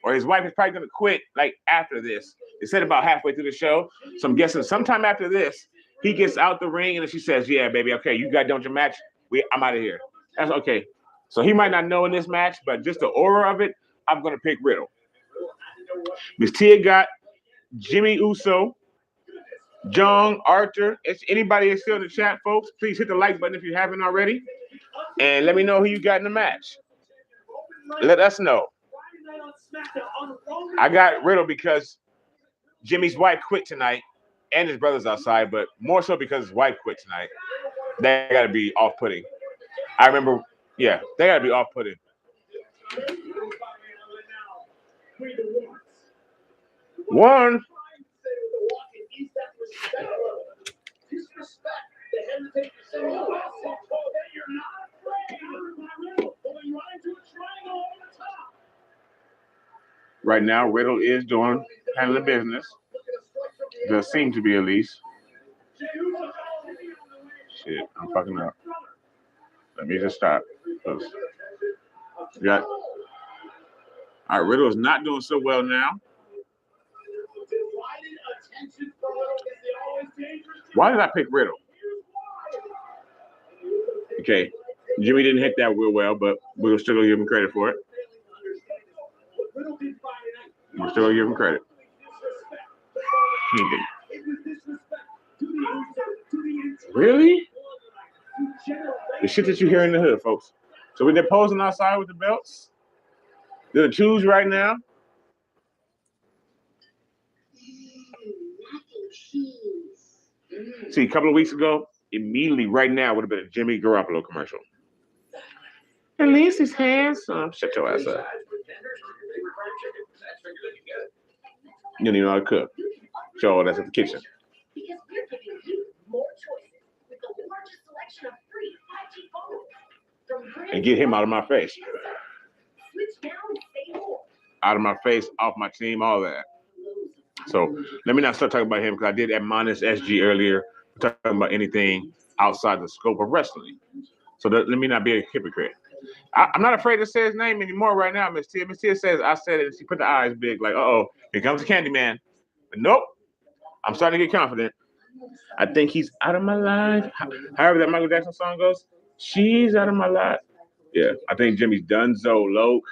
or his wife is probably going to quit like after this. They said about halfway through the show. So I'm guessing sometime after this, he gets out the ring and she says, "Yeah, baby, okay, you got done with your match. I'm out of here." That's okay. So he might not know in this match, but just the aura of it, I'm going to pick Riddle. Miss Tia got Jimmy Uso, John, Arthur. If anybody is still in the chat, folks, please hit the like button if you haven't already. And let me know who you got in the match. Let us know. I got Riddle because Jimmy's wife quit tonight and his brother's outside, but more so because his wife quit tonight. That got to be off-putting. I remember, they got to be off-putting. One. Right now, Riddle is handling business. Does seem to be, at least. Shit, I'm fucking up. Let me just stop. All right, Riddle is not doing so well now. Why did I pick Riddle? Okay, Jimmy didn't hit that real well, but we'll still give him credit for it. We're still gonna give him credit. Really? The shit that you hear in the hood, folks. So they're posing outside with the belts. They're the twos right now. See, a couple of weeks ago, immediately right now would have been a Jimmy Garoppolo commercial. At least he's handsome. Shut your ass up. You don't even know how to cook. Show all that's at the kitchen. Because we're giving you more choices with the largest selection of free 5G phones. And get him out of my face. Switch now and stay more. Out of my face, off my team, all that. So let me not start talking about him because I did admonish SG earlier. We're talking about anything outside the scope of wrestling. So let me not be a hypocrite. I'm not afraid to say his name anymore right now, Miss Tia. Miss Tia says I said it and she put the eyes big like, uh-oh, here comes the Candyman. But nope. I'm starting to get confident. I think he's out of my life. However that Michael Jackson song goes, she's out of my life. Yeah, I think Jimmy's donezo, Loke.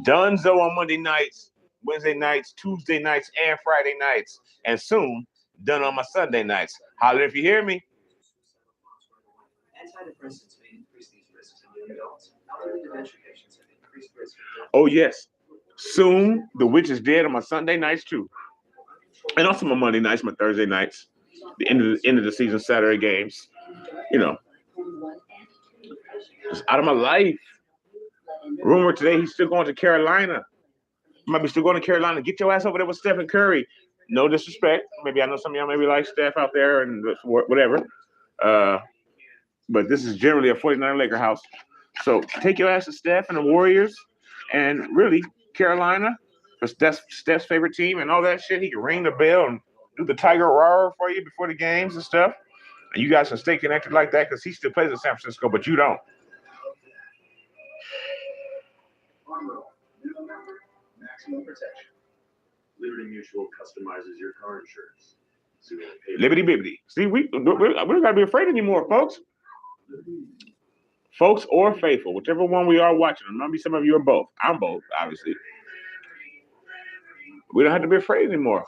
Donezo on Monday nights, Wednesday nights, Tuesday nights, and Friday nights. And soon, done on my Sunday nights. Holler if you hear me. Antidepressants may increase these risks in young adults. Elderly dementia patients have increased risk. Oh, yes. Soon, The Witch is Dead on my Sunday nights, too. And also my Monday nights, my Thursday nights, the end of the season Saturday games. You know. It's out of my life. Rumor today he's still going to Carolina. He might be still going to Carolina. Get your ass over there with Stephen Curry. No disrespect. Maybe I know some of y'all maybe like Steph out there and whatever. But this is generally a 49 Laker house. So take your ass to Steph and the Warriors and really Carolina. Because that's Steph's favorite team and all that shit. He can ring the bell and do the Tiger Roar for you before the games and stuff. And you guys can stay connected like that because he still plays in San Francisco, but you don't. Maximum protection. Liberty Mutual customizes your car insurance. So you don't pay Liberty bibbity. See, we don't gotta be afraid anymore, folks. Folks or faithful, whichever one we are watching. Maybe some of you are both. I'm both, obviously. We don't have to be afraid anymore.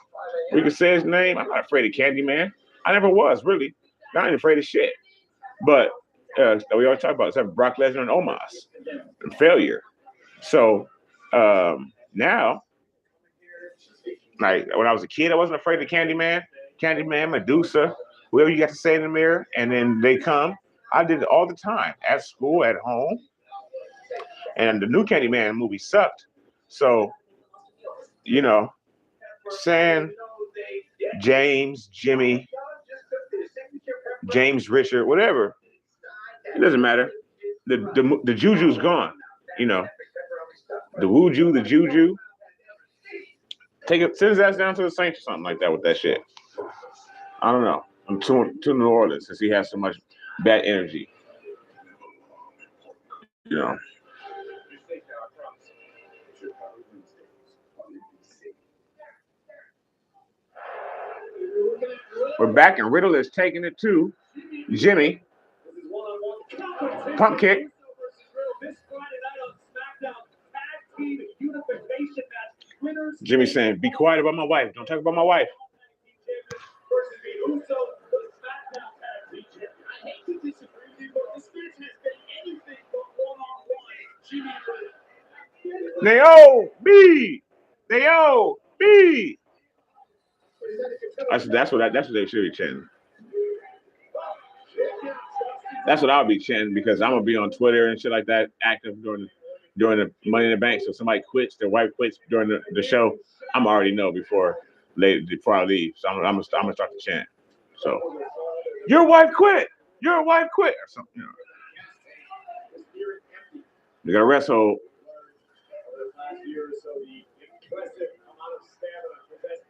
We can say his name. I'm not afraid of Candyman. I never was, really. I ain't afraid of shit. But we always talk about except Brock Lesnar and Omos and failure. So now, like when I was a kid, I wasn't afraid of Candyman, Medusa, whoever you got to say in the mirror, and then they come. I did it all the time at school, at home. And the new Candyman movie sucked. So, you know, saying James, Jimmy, James Richard, whatever, it doesn't matter. The juju's gone. You know, the wooju, the juju. Send his ass down to the Saints or something like that with that shit. I don't know. I'm to New Orleans since he has so much bad energy. You know. We're back and Riddle is taking it to Jimmy. Pump kick. Jimmy saying, be quiet about my wife. Don't talk about my wife. Naomi! That's what they should be chanting. That's what I'll be chanting because I'm gonna be on Twitter and shit like that, active during the Money in the Bank. So if somebody quits, their wife quits during the show, I'm already know before I leave. So I'm gonna start to chant. So your wife quit, or something. You know. We got a wrestle.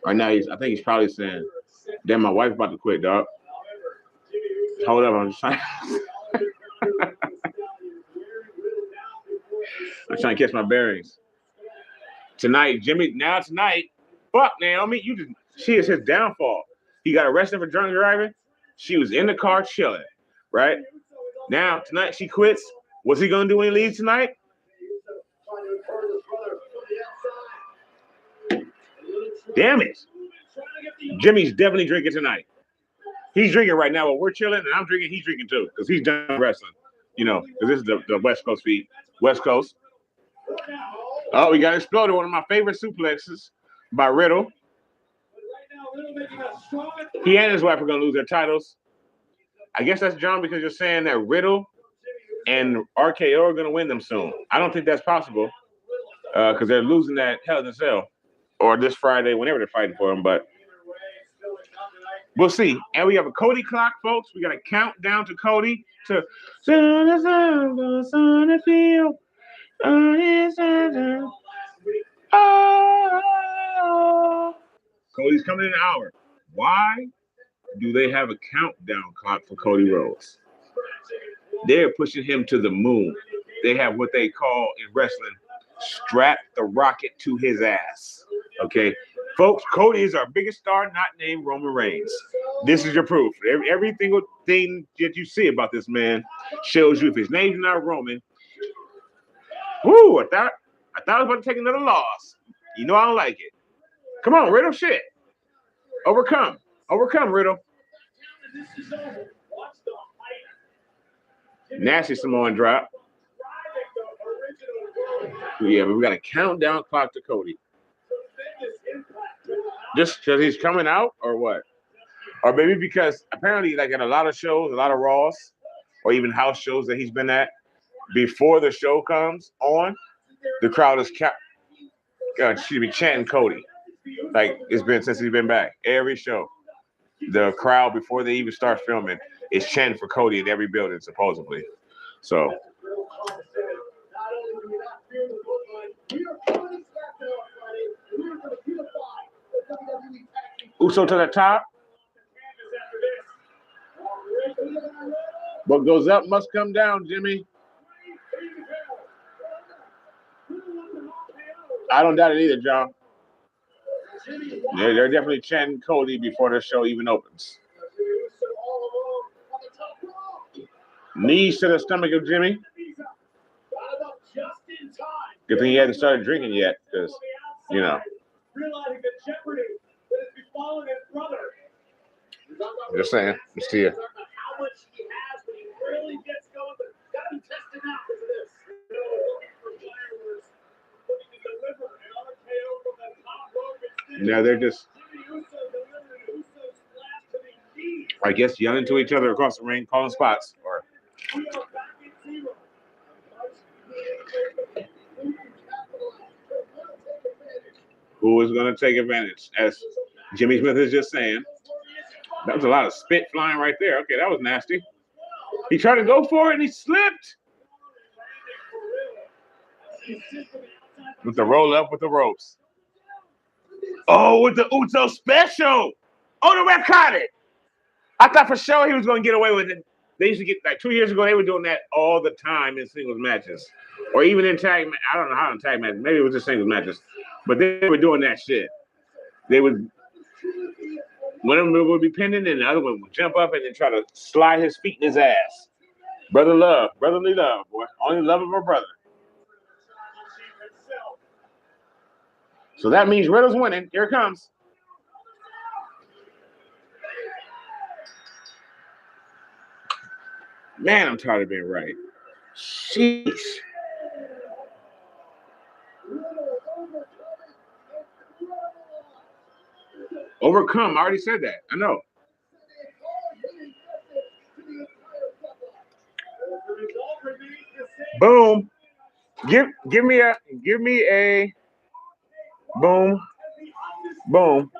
Right now, I think he's probably saying, "Damn, my wife's about to quit, dog." Hold up, I'm just trying. I'm trying to catch my bearings. Tonight, fuck Naomi, she is his downfall. He got arrested for drunk driving. She was in the car chilling, right? Now, tonight she quits. What's he gonna do when he leaves tonight? Damn it. Jimmy's definitely drinking tonight. He's drinking right now, but we're chilling, and I'm drinking. He's drinking too, because he's done wrestling. You know, because this is the West Coast feed. West Coast. Oh, we got exploded. One of my favorite suplexes by Riddle. He and his wife are going to lose their titles. I guess that's John because you're saying that Riddle and RKO are going to win them soon. I don't think that's possible because they're losing that Hell in a Cell or this Friday, whenever they're fighting for them. But we'll see. And we have a Cody clock, folks. We got a countdown to Cody to field. Oh. Cody's coming in an hour. Why do they have a countdown clock for Cody Rhodes? They're pushing him to the moon. They have what they call in wrestling, strap the rocket to his ass. Okay, folks, Cody is our biggest star, not named Roman Reigns. This is your proof. Every single thing that you see about this man shows you if his name's not Roman. Woo! I thought I was about to take another loss. You know I don't like it. Come on, Riddle, shit. Overcome, Riddle. Nasty Samoan drop. Yeah, but we got a countdown clock to Cody. Just because he's coming out or what? Or maybe because apparently like at a lot of shows, a lot of Raws, or even house shows that he's been at, before the show comes on, the crowd is should be chanting Cody. Like it's been since he's been back. Every show. The crowd before they even start filming is chanting for Cody in every building, supposedly. So Uso to the top. What goes up must come down, Jimmy. I don't doubt it either, John. They're definitely chanting Cody before the show even opens. Knees to the stomach of Jimmy. Good thing he hasn't started drinking yet, because, you know. Just saying. Just to you. Now they're just, I guess, yelling to each other across the ring, calling spots. Or who is going to take advantage? As Jimmy Smith is just saying. That was a lot of spit flying right there. Okay, that was nasty. He tried to go for it and he slipped. With the roll up with the ropes. Oh, with the Uso special. Oh, the ref caught it. I thought for sure he was going to get away with it. They used to get, like 2 years ago, they were doing that all the time in singles matches. Or even in tag, I don't know how in tag matches. Maybe it was just singles matches. But they were doing that shit. They would, one of them would be pending and the other one would jump up and then try to slide his feet in his ass. Brotherly love, boy. Only love of a brother. So that means Riddle's winning. Here it comes. Man, I'm tired of being right. Sheesh. Overcome. I already said that. I know. Boom. Give me a boom. Boom.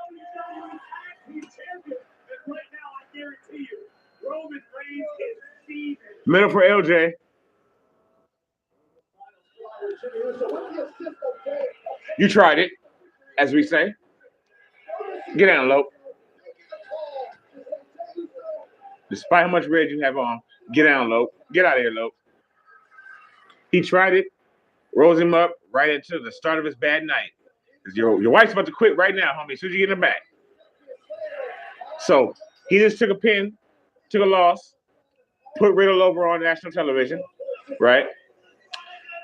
Middle for LJ. You tried it, as we say. Get down, Lope. Despite how much red you have on, get down, Lope. Get out of here, Lope. He tried it, rolls him up right into the start of his bad night. Your wife's about to quit right now, homie, as soon as you get in the back. So he just took a pin, took a loss, put Riddle over on national television, right?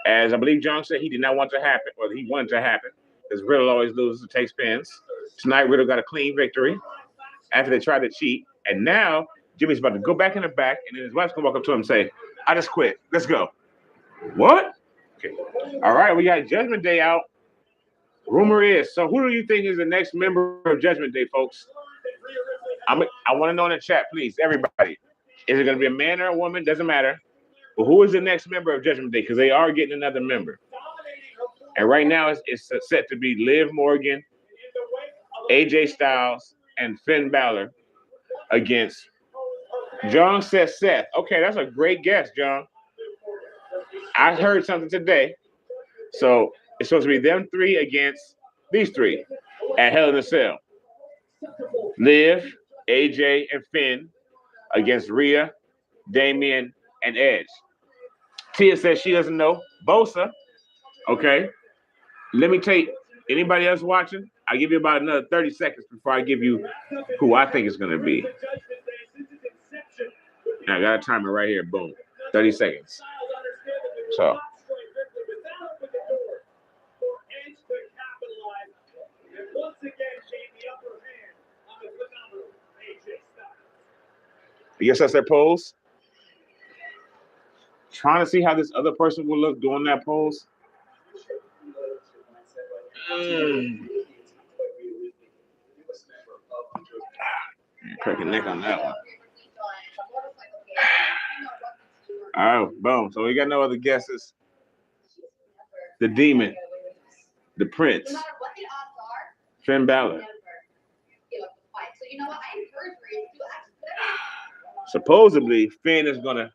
As I believe John said, he did not want to happen, or he wanted to happen, because Riddle always loses and takes pins. Tonight, Riddle got a clean victory after they tried to cheat. And now, Jimmy's about to go back in the back, and then his wife's going to walk up to him and say, I just quit. Let's go. What? Okay. All right, we got Judgment Day out. Rumor is, so who do you think is the next member of Judgment Day, folks? I want to know in the chat, please, everybody. Is it going to be a man or a woman? Doesn't matter. But who is the next member of Judgment Day? Because they are getting another member. And right now, it's set to be Liv Morgan, AJ Styles, and Finn Balor against John says Seth. Okay, that's a great guess, John. I heard something today. So it's supposed to be them three against these three at Hell in a Cell. Liv, AJ, and Finn against Rhea, Damian, and Edge. Tia says she doesn't know. Bosa. Okay. Let me take anybody else watching. I'll give you about another 30 seconds before I give you who I think it's going to be. Now, I got a timer right here. Boom. 30 seconds. So. I guess that's their pose. Trying to see how this other person will look doing that pose. Cracking neck on that one. Oh, boom. So we got no other guesses. The Demon. The Prince. Finn Balor. Supposedly, Finn is going to,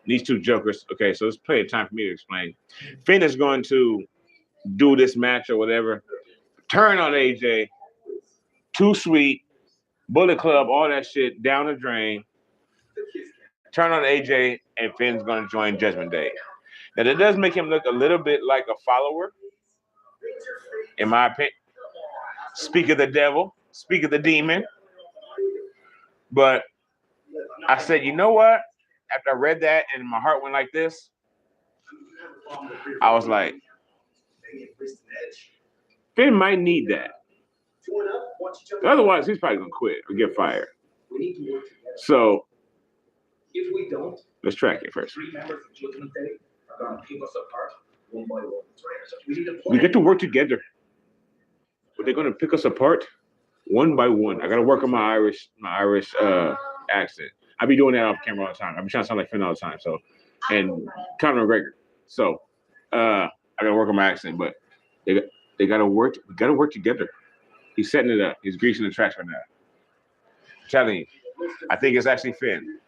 these two jokers, okay, so it's plenty of time for me to explain. Finn is going to do this match or whatever, turn on AJ, Too Sweet, Bullet Club, all that shit down the drain. Turn on AJ, and Finn's going to join Judgment Day. Now, that does make him look a little bit like a follower, in my opinion. Speak of the devil, speak of the demon. But I said, you know what? After I read that and my heart went like this, I was like, Finn might need that. Otherwise, he's probably going to quit or get fired. So, If we don't, let's track it first. 3 members of Judgment Day are going to pick us apart one by one. We get to work together. But they're going to pick us apart one by one. I got to work on my Irish accent. I be doing that off camera all the time. I be trying to sound like Finn all the time. So, and Conor McGregor. So, I got to work on my accent. But they got to work. We got to work together. He's setting it up. He's greasing the tracks right now. I'm telling you, I think it's actually Finn.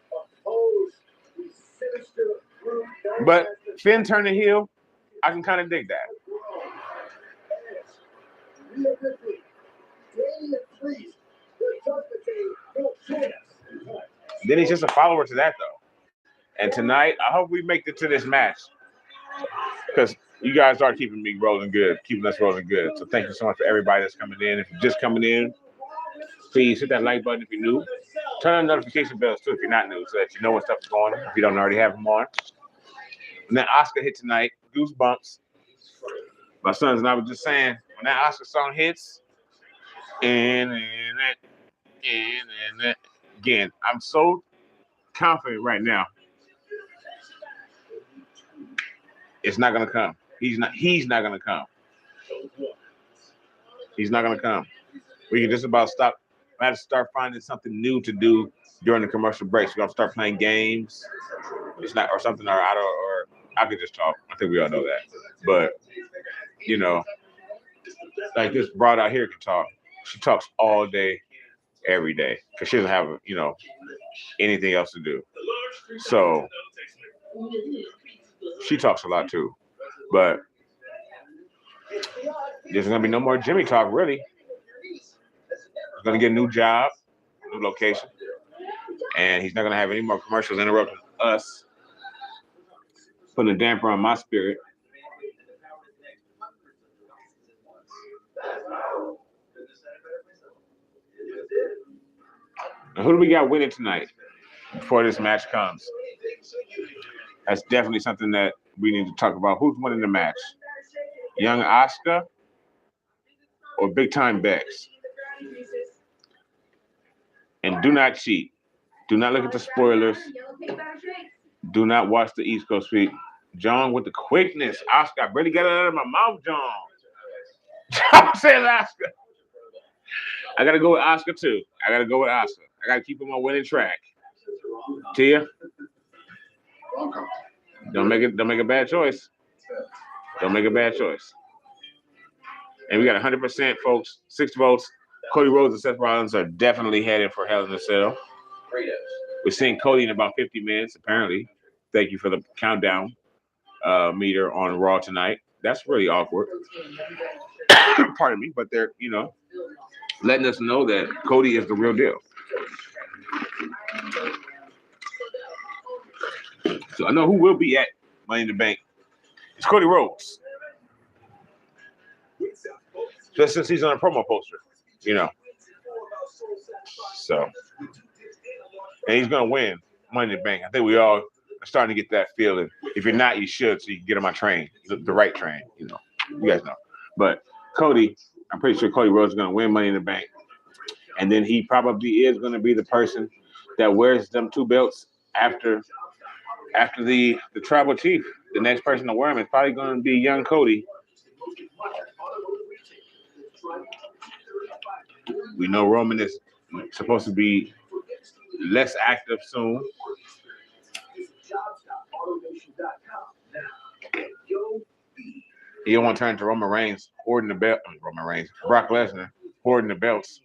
But Finn turning heel, I can kind of dig that. Then he's just a follower to that, though. And tonight, I hope we make it to this match. Because you guys are keeping me rolling good, keeping us rolling good. So thank you so much for everybody that's coming in. If you're just coming in, please hit that like button if you're new. Turn on notification bells, too, if you're not new, so that you know when stuff is going on, if you don't already have them on. And then Oscar hit tonight, Goosebumps. My sons and I were just saying, when that Oscar song hits, and again, I'm so confident right now. It's not gonna come. He's not gonna come. He's not gonna come. We can just about stop. I have to start finding something new to do during the commercial breaks. We're gonna start playing games. It's not or something or I could just talk. I think we all know that. But you know, like this broad out here can talk. She talks all day, every day, because she doesn't have anything else to do. So she talks a lot too. But there's gonna be no more Jimmy talk, really. He's gonna get a new job, new location, and he's not gonna have any more commercials interrupting us, putting a damper on my spirit. Now, who do we got winning tonight before this match comes? That's definitely something that we need to talk about. Who's winning the match? Young Asuka or Big Time Bex? And do not cheat. Do not look at the spoilers. Do not watch the East Coast feed. John with the quickness. Asuka, I really got it out of my mouth, John. John says Asuka. I got to go with Asuka, too. I got to keep him on winning track. Tia? Don't make a bad choice. Don't make a bad choice. And we got 100%, folks. 6 votes. Cody Rhodes and Seth Rollins are definitely headed for Hell in a Cell. We're seeing Cody in about 50 minutes, apparently. Thank you for the countdown meter on Raw tonight. That's really awkward. Pardon me, but they're, letting us know that Cody is the real deal. So I know who will be at Money in the Bank. It's Cody Rhodes. Just since he's on a promo poster, So, and he's going to win Money in the Bank. I think we all are starting to get that feeling. If you're not, you should, so you can get on my train, the right train, you guys know. But Cody, I'm pretty sure Cody Rhodes is going to win Money in the Bank. And then he probably is going to be the person that wears them 2 belts after the tribal chief. The next person to wear them is probably going to be young Cody. We know Roman is supposed to be less active soon. You don't want to turn to Roman Reigns hoarding the belt. Brock Lesnar hoarding the belts.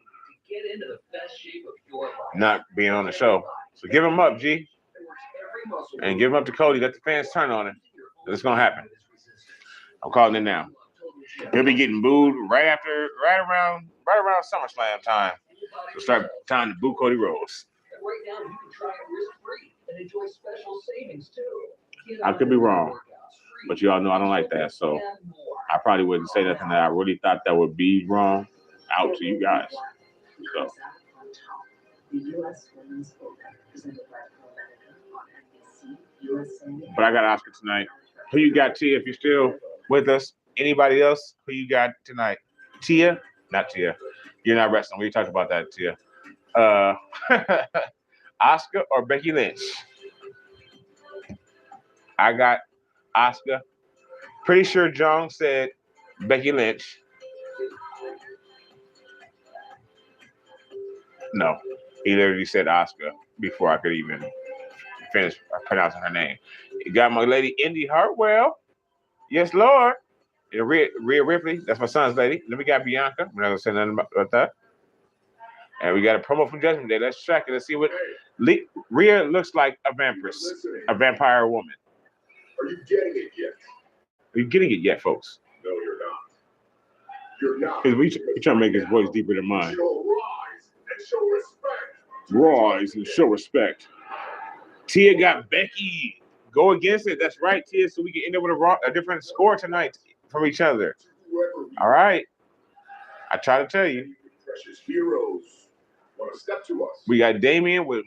Not being on the show. So give him up, G. And give him up to Cody. Let the fans turn on it. It's going to happen. I'm calling it now. He'll be getting booed right around SummerSlam time. So start time to boo Cody Rhodes. And right now, you can try it risk-free and enjoy special savings too. I could be wrong, but you all know I don't like that. So I probably wouldn't say nothing that I really thought that would be wrong out to you guys. So. The U.S. Women's Open presented by on NBC, USA. But I got Oscar tonight. Who you got, Tia, if you're still with us? Anybody else? Who you got tonight? Tia? Not Tia. You're not wrestling. We talked about that, Tia. Oscar or Becky Lynch? I got Oscar. Pretty sure John said Becky Lynch. No, he literally said Oscar before I could even finish pronouncing her name. You got my lady Indy Hartwell. Yes, Lord. Rhea Ripley. That's my son's lady. Then we got Bianca. I'm not going to say nothing about that. And we got a promo from Judgment Day. Let's check it. Let's see what Rhea looks like a vampiress, a vampire woman. Are you getting it yet? Are you getting it yet, folks? No, you're not. You're not. Because we trying to make his voice deeper than mine. You'll rise and show respect. Rise and show respect. Tia got Becky. Go against it. That's right, Tia. So we can end up with a different score tonight from each other. All right. I try to tell you. Precious heroes want to step to us. We got Damien with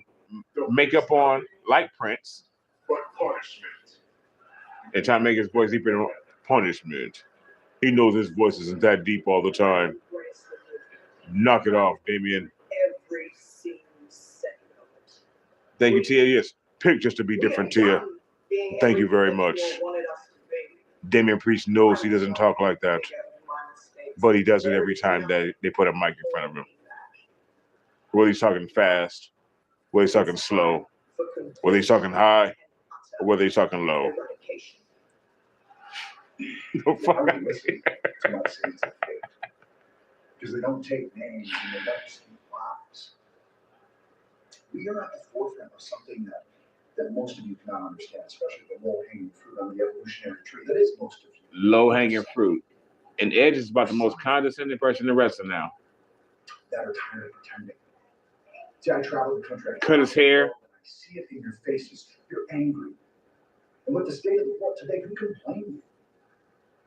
makeup on like Prince. But punishment. And trying to make his voice deeper than punishment. He knows his voice isn't that deep all the time. Knock it off, Damien. Every single second of it. Thank you, Tia. Yes, pick just to be different, Tia. Thank you very much. Damien Priest knows he doesn't talk like that, but he does it every time that they put a mic in front of him. Whether he's talking fast, whether he's talking slow, whether he's talking high, or whether he's talking low. No fuck out of here. Because they don't take names and they don't speak lies. We are at the forefront of something that most of you cannot understand, especially the low-hanging fruit on the evolutionary tree. That is most of you. Low-hanging fruit. And Edge is about the most condescending person in wrestling now. That are tired of pretending. See, I travel the country. Cut his hair. I see it in your faces. You're angry. And with the state of the world today, who can blame you?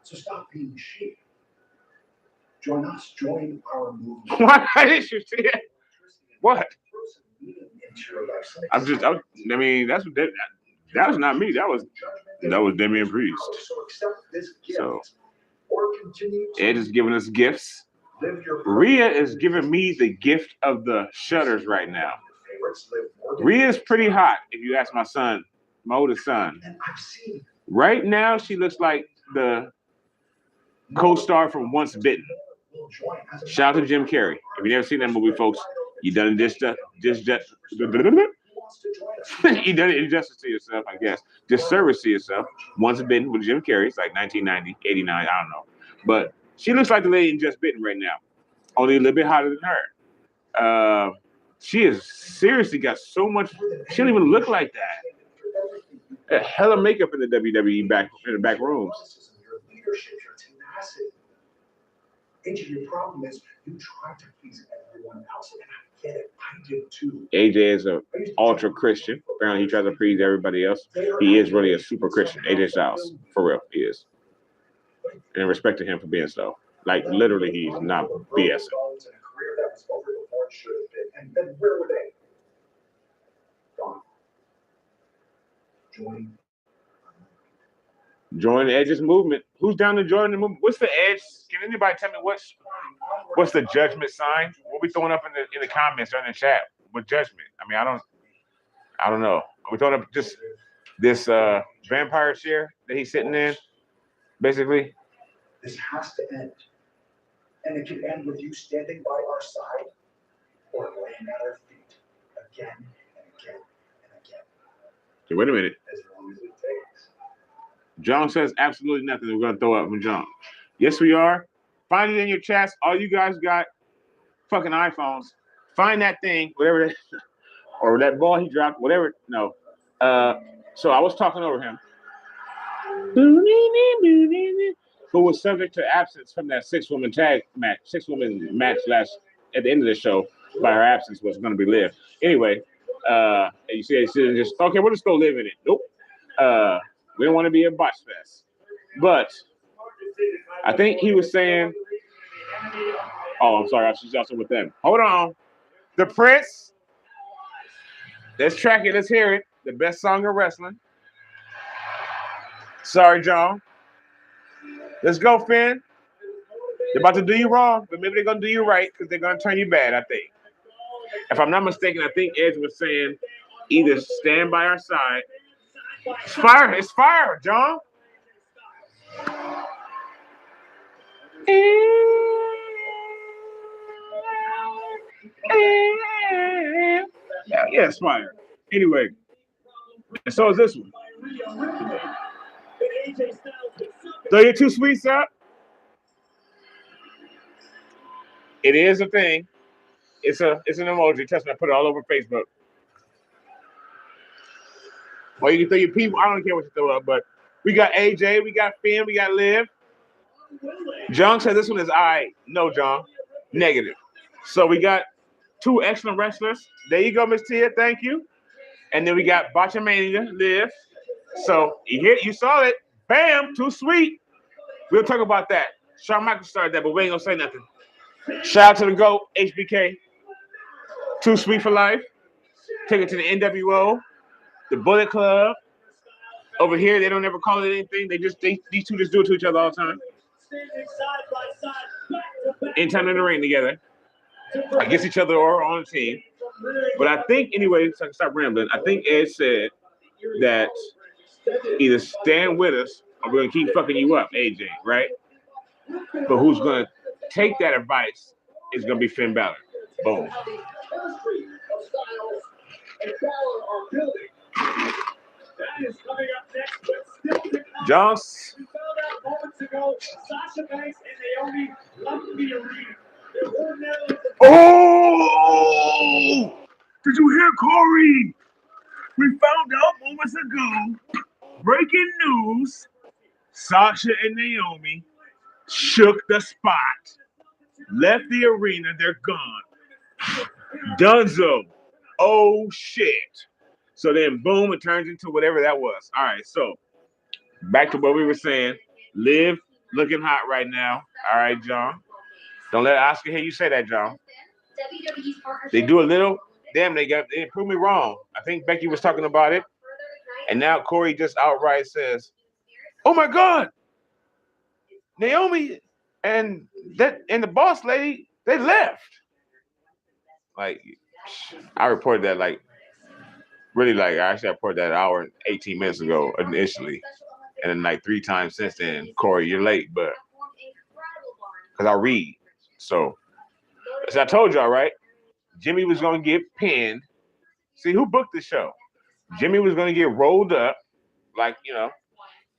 So stop being sheep. Join us. Join our movement. What did you see it? What? I mean, that was not me. That was Damien Priest. So Ed is giving us gifts. Rhea is giving me the gift of the shudders right now. Rhea is pretty hot, if you ask my son, my oldest son. Right now, she looks like the co-star from Once Bitten. Shout out to Jim Carrey. If you never seen that movie, folks, you done you done it injustice to yourself, I guess. Disservice to yourself. Once Bitten with Jim Carrey. It's like 1990, 89, I don't know. But she looks like the lady in Just Bitten right now. Only a little bit hotter than her. She has seriously got so much. She don't even look like that. A hell of makeup in the WWE in the back rooms. Your leadership, your tenacity. AJ, your problem is you try to please everyone else, and I get it. I did too. AJ is an ultra Christian. Apparently, he tries to please everybody else. He is really a super Christian. AJ Styles, for real, he is. And respect to him for being so. Like literally, he's not BSing. And then where were they? Gone. Join Edge's movement. Who's down to join the movement? What's the Edge? Can anybody tell me what's the judgment sign? What we throwing up in the comments or in the chat? What judgment? I mean, I don't know. We're throwing up just this vampire chair that he's sitting in, basically. This has to end. And it can end with you standing by our side or laying at our feet again and again and again. Okay, wait a minute. As long as it takes. John says absolutely nothing we're going to throw up from John. Yes, we are. Find it in your chats. All you guys got fucking iPhones. Find that thing, whatever that, or that ball he dropped, whatever. No. So I was talking over him. who was subject to absence from that six-woman match last at the end of the show by her absence was going to be Liv. Anyway, you see, it's just okay. We'll just go live in it. Nope. We don't want to be a botch fest. But I think he was saying, "Oh, I'm sorry. She's also with them." Hold on, the Prince. Let's track it. Let's hear it. The best song of wrestling. Sorry, John. Let's go, Finn. They're about to do you wrong, but maybe they're going to do you right because they're going to turn you bad, I think. If I'm not mistaken, I think Edge was saying either stand by our side. It's fire. It's fire, John. Yeah, it's fire. Anyway, and so is this one. Throw your two sweets up. It is a thing. It's an emoji. Trust me, I put it all over Facebook. Or you can throw your people. I don't care what you throw up, but we got AJ, we got Finn, we got Liv. John said this one is all right. No, John. Negative. So we got two excellent wrestlers. There you go, Miss Tia. Thank you. And then we got Botchamania, Liv. So you saw it. Bam, too sweet. We'll talk about that. Shawn Michaels started that, but we ain't gonna say nothing. Shout out to the GOAT, HBK. Too sweet for life. Take it to the NWO, the Bullet Club. Over here, they don't ever call it anything. These two just do it to each other all the time. Anytime in the ring together, against each other or on a team. But I think anyway, so I can stop rambling. I think Ed said that either stand with us or we're gonna keep fucking you up, AJ, right? But who's gonna take that advice is gonna be Finn Balor. Boom. Jones. Oh! Did you hear, Corey? We found out moments ago. Breaking news. Sasha and Naomi shook the spot. Left the arena. They're gone. Dunzo. Oh, shit. So then, boom, it turns into whatever that was. All right, so back to what we were saying. Liv looking hot right now. All right, John. Don't let Oscar hear you say that, John. They do a little. Damn, they proved me wrong. I think Becky was talking about it. And now Corey just outright says, oh, my God. Naomi and the boss lady, they left. Like, I reported that I reported that an hour and 18 minutes ago initially. And then like 3 times since then. Corey, you're late, but because I read. So, as I told y'all, right? Jimmy was going to get pinned. See, who booked the show? Jimmy was going to get rolled up,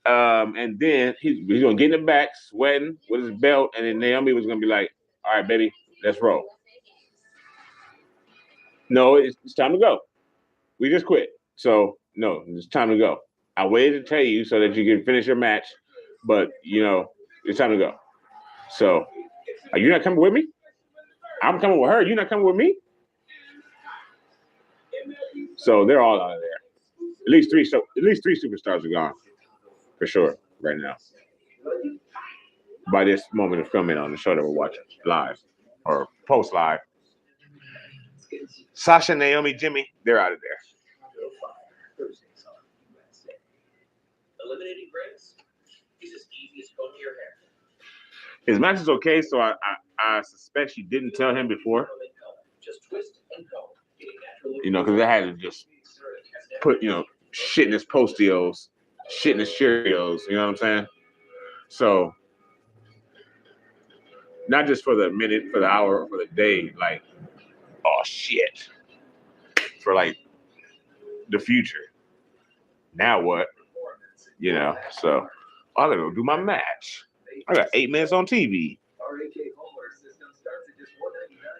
and then he's going to get in the back, sweating with his belt, and then Naomi was going to be like, all right, baby, let's roll. No, it's time to go. We just quit. So, no, it's time to go. I waited to tell you so that you can finish your match, but, it's time to go. So, are you not coming with me? I'm coming with her. You're not coming with me? So, they're all out of there. At least three superstars are gone, for sure, right now. By this moment of filming on the show that we're watching live or post-live. Sasha, Naomi, Jimmy, they're out of there. Eliminating Grace is as easy as combing your hair. His match is okay, so I suspect she didn't tell him before. Just twist and comb. Because they had to just put, shit in his postios, shit in his Cheerios, you know what I'm saying? So, not just for the minute, for the hour, or for the day, like, oh, shit. For, the future. Now what? So I gotta go do my match. I got 8 minutes on TV.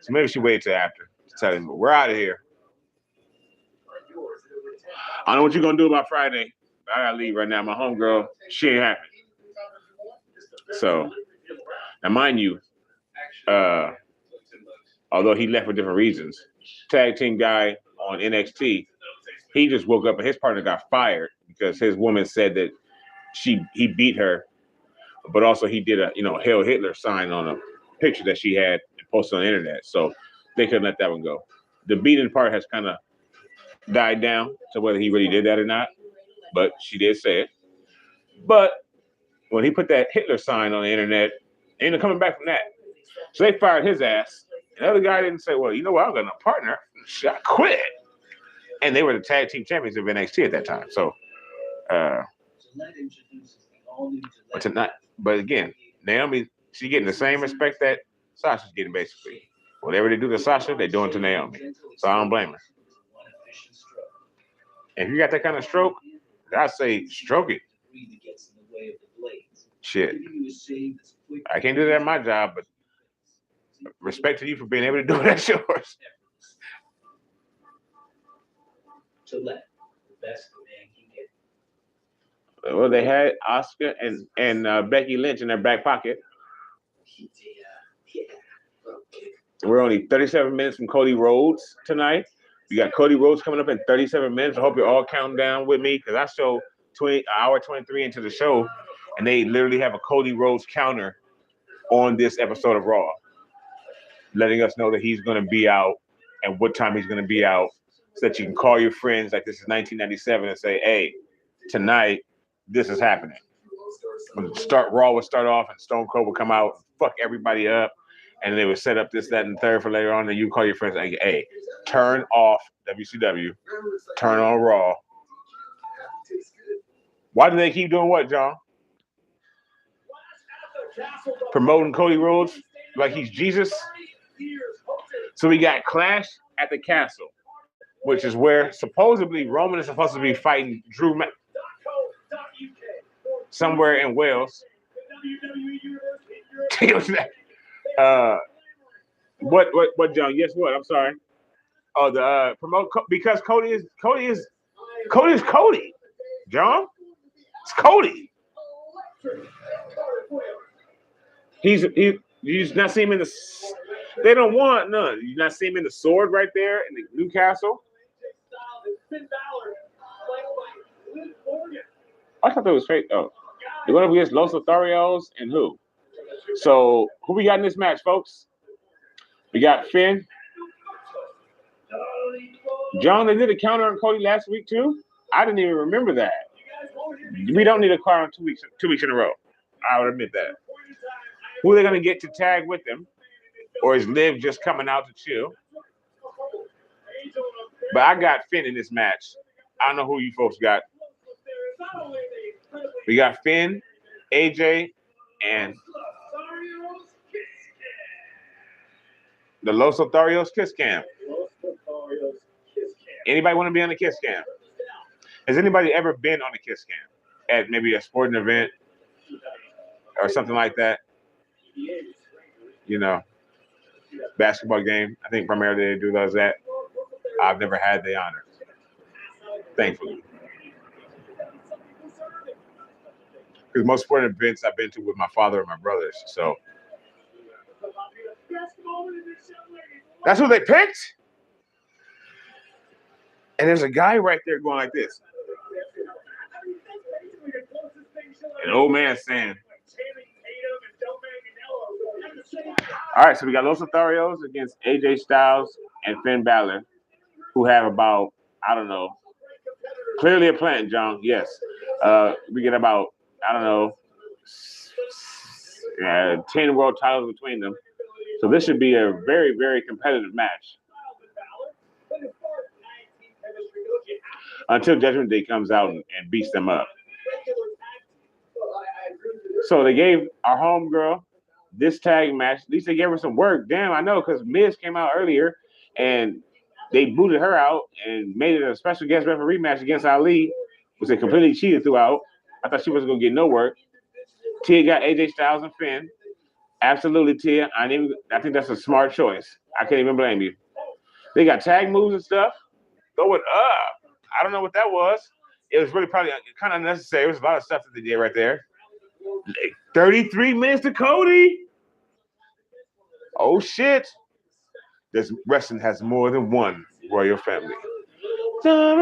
So maybe she wait till after. Just tell him, we're out of here. I don't know what you're gonna do about Friday. I gotta leave right now. My homegirl, she ain't happy. So now, mind you, although he left for different reasons, tag team guy on NXT, he just woke up and his partner got fired because his woman said that he beat her, but also he did a Hail Hitler sign on a picture that she had and posted on the internet. So they couldn't let that one go. The beating part has kind of died down to whether he really did that or not, but she did say it. But when he put that Hitler sign on the internet, ain't no coming back from that. So they fired his ass. And the other guy didn't say, well, you know what, I got no partner. I quit. And they were the tag team champions of NXT at that time. So, but again, Naomi, she getting the same respect that Sasha's getting, basically. Whatever they do to Sasha, they're doing to Naomi. So I don't blame her. And if you got that kind of stroke, I say stroke it. Shit. I can't do that at my job, but respect to you for being able to do it. That's yours. To let the best the man can get. Well, they had Asuka and Becky Lynch in their back pocket. We're only 37 minutes from Cody Rhodes tonight. We got Cody Rhodes coming up in 37 minutes. I hope you're all counting down with me because I show hour 23 into the show, and they literally have a Cody Rhodes counter on this episode of Raw, letting us know that he's going to be out and what time he's going to be out, so that you can call your friends like this is 1997 and say, hey, tonight, this is happening. Raw would start off and Stone Cold would come out and fuck everybody up, and they would set up this, that, and third for later on, and you call your friends like, hey, turn off WCW, turn on Raw. Why do they keep doing what, John? Promoting Cody Rhodes like he's Jesus? So we got Clash at the Castle, which is where supposedly Roman is supposed to be fighting Drew somewhere in Wales. What, John? Yes, what? I'm sorry. Oh, the promote because Cody is Cody. John, it's Cody. You just not see him in the. They don't want none. You not see him in the sword right there in the Newcastle. I thought that was fake. Oh, they're going up against Los Lotharios and who? So who we got in this match, folks? We got Finn. John, they did a counter on Cody last week too. I didn't even remember that. We don't need a car on 2 weeks in a row. I would admit that. Who are they going to get to tag with them? Or is Liv just coming out to chill? But I got Finn in this match. I don't know who you folks got. We got Finn, AJ, and the Los Lotharios Kiss Cam. Anybody want to be on the Kiss Cam? Has anybody ever been on the Kiss Cam at maybe a sporting event or something like that? You know, basketball game. I think primarily they do those that. I've never had the honor, thankfully. Because most sporting events I've been to with my father and my brothers. So that's who they picked. And there's a guy right there going like this. An old man saying. All right, so we got Los Lotharios against AJ Styles and Finn Balor, who have about, I don't know, clearly a plan, John. Yes. We get about, I don't know, 10 world titles between them. So this should be a very, very competitive match. Until Judgment Day comes out and beats them up. So they gave our homegirl this tag match. At least they gave her some work. Damn, I know, because Miz came out earlier and they booted her out and made it a special guest referee match against Ali, which they completely cheated throughout. I thought she wasn't going to get no work. Tia got AJ Styles and Finn. Absolutely, Tia. I think that's a smart choice. I can't even blame you. They got tag moves and stuff. Throw it up. I don't know what that was. It was really probably kind of unnecessary. It was a lot of stuff that they did right there. 33 minutes to Cody. Oh shit. This wrestling has more than one royal family. But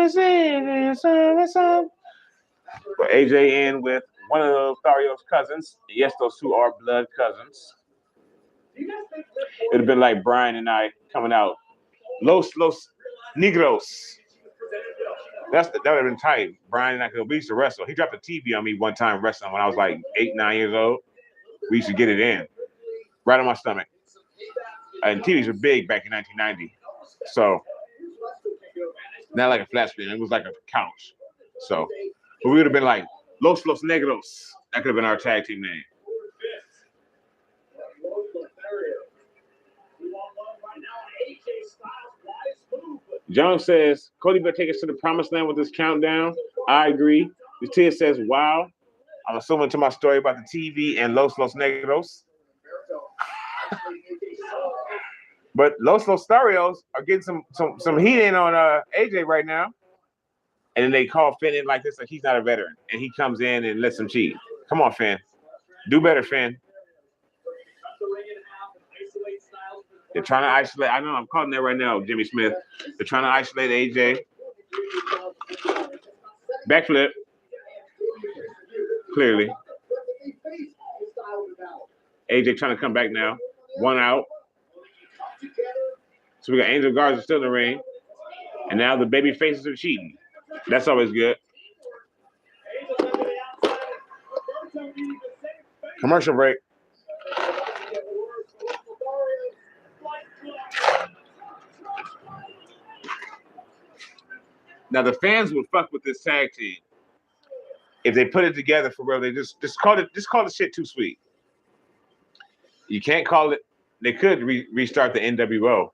AJ in with one of Thario's cousins. Yes, those two are blood cousins. It'd have been like Brian and I coming out. Los Negros. That would have been tight. Brian and I, we used to wrestle. He dropped a TV on me one time wrestling when I was like 8, 9 years old. We used to get it in. Right on my stomach. And TVs were big back in 1990. So, not like a flat screen. It was like a couch. So, but we would have been like Los Negros. That could have been our tag team name. John says, Cody better take us to the promised land with this countdown. I agree. Lucia says, wow. I'm assuming to my story about the TV and Los Negros. But Los Starios are getting some heat in on AJ right now. And then they call Finn in like this, like he's not a veteran. And he comes in and lets him cheat. Come on, Finn. Do better, Finn. They're trying to isolate. I know I'm calling that right now, Jimmy Smith. They're trying to isolate AJ. Backflip. Clearly. AJ trying to come back now. One out. So we got Angel Garza still in the ring. And now the baby faces are cheating. That's always good. Commercial break. Now the fans would fuck with this tag team if they put it together for real. They just call the shit too sweet. You can't call it. They could restart the NWO.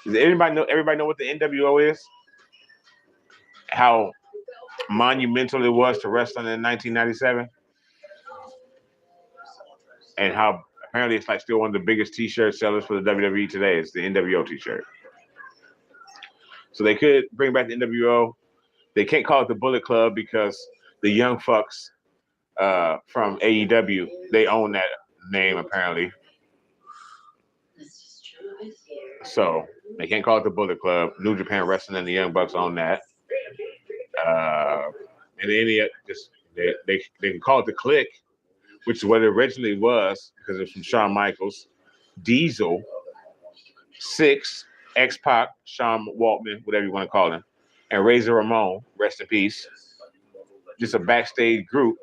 Does everybody know what the NWO is? How monumental it was to wrestling in 1997, and how apparently it's like still one of the biggest T-shirt sellers for the WWE today. It's the NWO T-shirt. So they could bring back the NWO. They can't call it the Bullet Club because the Young Fucks from AEW, they own that name apparently. So they can't call it the Bullet Club. New Japan Wrestling and the Young Bucks own that. And then they can call it the Click, which is what it originally was because it's from Shawn Michaels, Diesel, Six, X-Pac, Sean Waltman, whatever you want to call him, and Razor Ramon, rest in peace. Just a backstage group,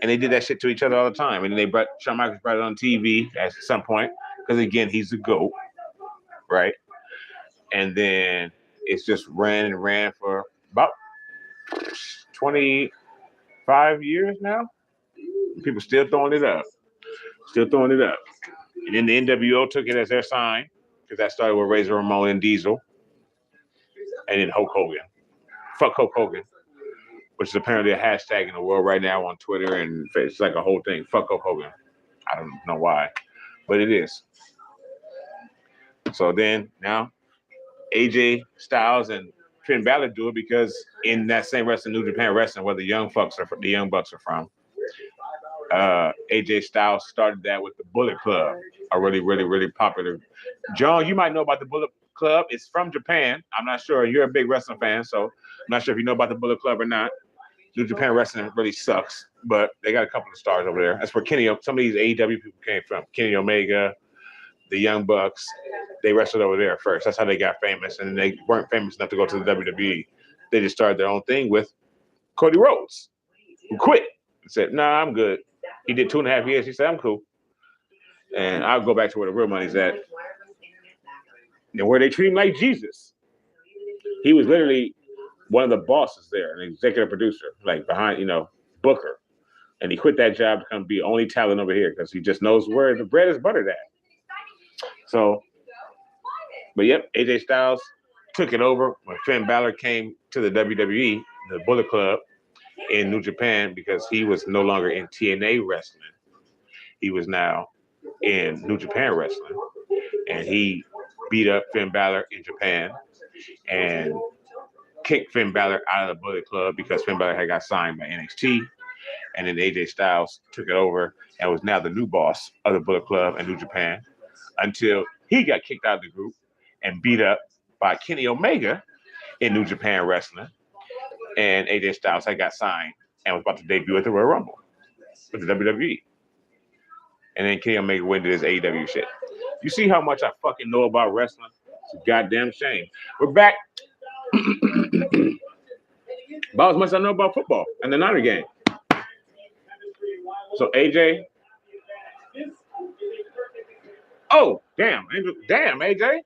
and they did that shit to each other all the time. And then Shawn Michaels brought it on TV at some point because again he's the GOAT, right? And then it's just ran for about 25 years now. People still throwing it up. And then the NWO took it as their sign because that started with Razor Ramon and Diesel. And then Hulk Hogan. Fuck Hulk Hogan, which is apparently a hashtag in the world right now on Twitter, and it's like a whole thing. Fuck Hulk Hogan. I don't know why, but it is. So then now AJ Styles and Finn Balor do it because in that same wrestling, New Japan Wrestling, where the Young Bucks are from, AJ Styles started that with the Bullet Club, a really, really, really popular. John, you might know about the Bullet Club. It's from Japan. I'm not sure. You're a big wrestling fan, so I'm not sure if you know about the Bullet Club or not. New Japan Wrestling really sucks, but they got a couple of stars over there. That's where some of these AEW people came from. Kenny Omega, the Young Bucks. They wrestled over there first. That's how they got famous, and they weren't famous enough to go to the WWE. They just started their own thing with Cody Rhodes, who quit and said, "Nah, I'm good." He did 2.5 years. He said, "I'm cool, and I'll go back to where the real money's at." And where they treat him like Jesus. He was literally one of the bosses there, an executive producer, like behind, Booker. And he quit that job to come be only talent over here because he just knows where the bread is buttered at. So, but yep, AJ Styles took it over when Finn Balor came to the WWE, the Bullet Club in New Japan, because he was no longer in TNA wrestling. He was now in New Japan Wrestling. And he beat up Finn Balor in Japan and kicked Finn Balor out of the Bullet Club because Finn Balor had got signed by NXT. And then AJ Styles took it over and was now the new boss of the Bullet Club and New Japan until he got kicked out of the group and beat up by Kenny Omega in New Japan Wrestling. And AJ Styles had got signed and was about to debut at the Royal Rumble with the WWE. And then Kenny Omega went to his AEW shit. You see how much I fucking know about wrestling? It's a goddamn shame. We're back. About as much as I know about football and the Niner game. So AJ. Oh, damn. Damn, AJ.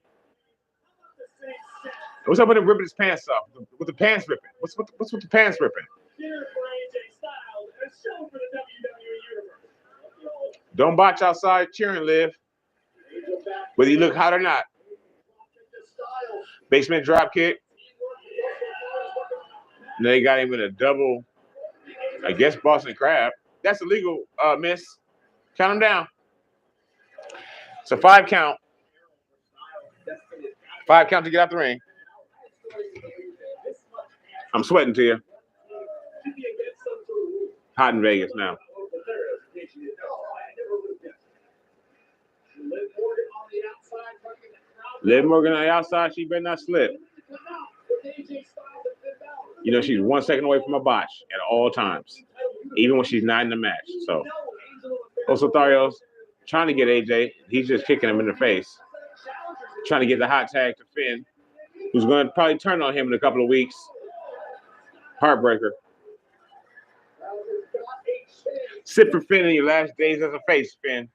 What's up with him ripping his pants off? With the pants ripping? What's with the pants ripping? Don't botch outside cheering, Liv. Whether you look hot or not. Basement drop kick. And they got him in a double, I guess, Boston Crab. That's illegal, miss. Count him down. So 5 count. 5 count to get out the ring. I'm sweating to you. Hot in Vegas now. Liv Morgan on the outside, she better not slip. You know, she's 1 second away from a botch at all times, even when she's not in the match. So, Osotario's trying to get AJ. He's just kicking him in the face. Trying to get the hot tag to Finn, who's going to probably turn on him in a couple of weeks. Heartbreaker. Sit for Finn in your last days as a face, Finn.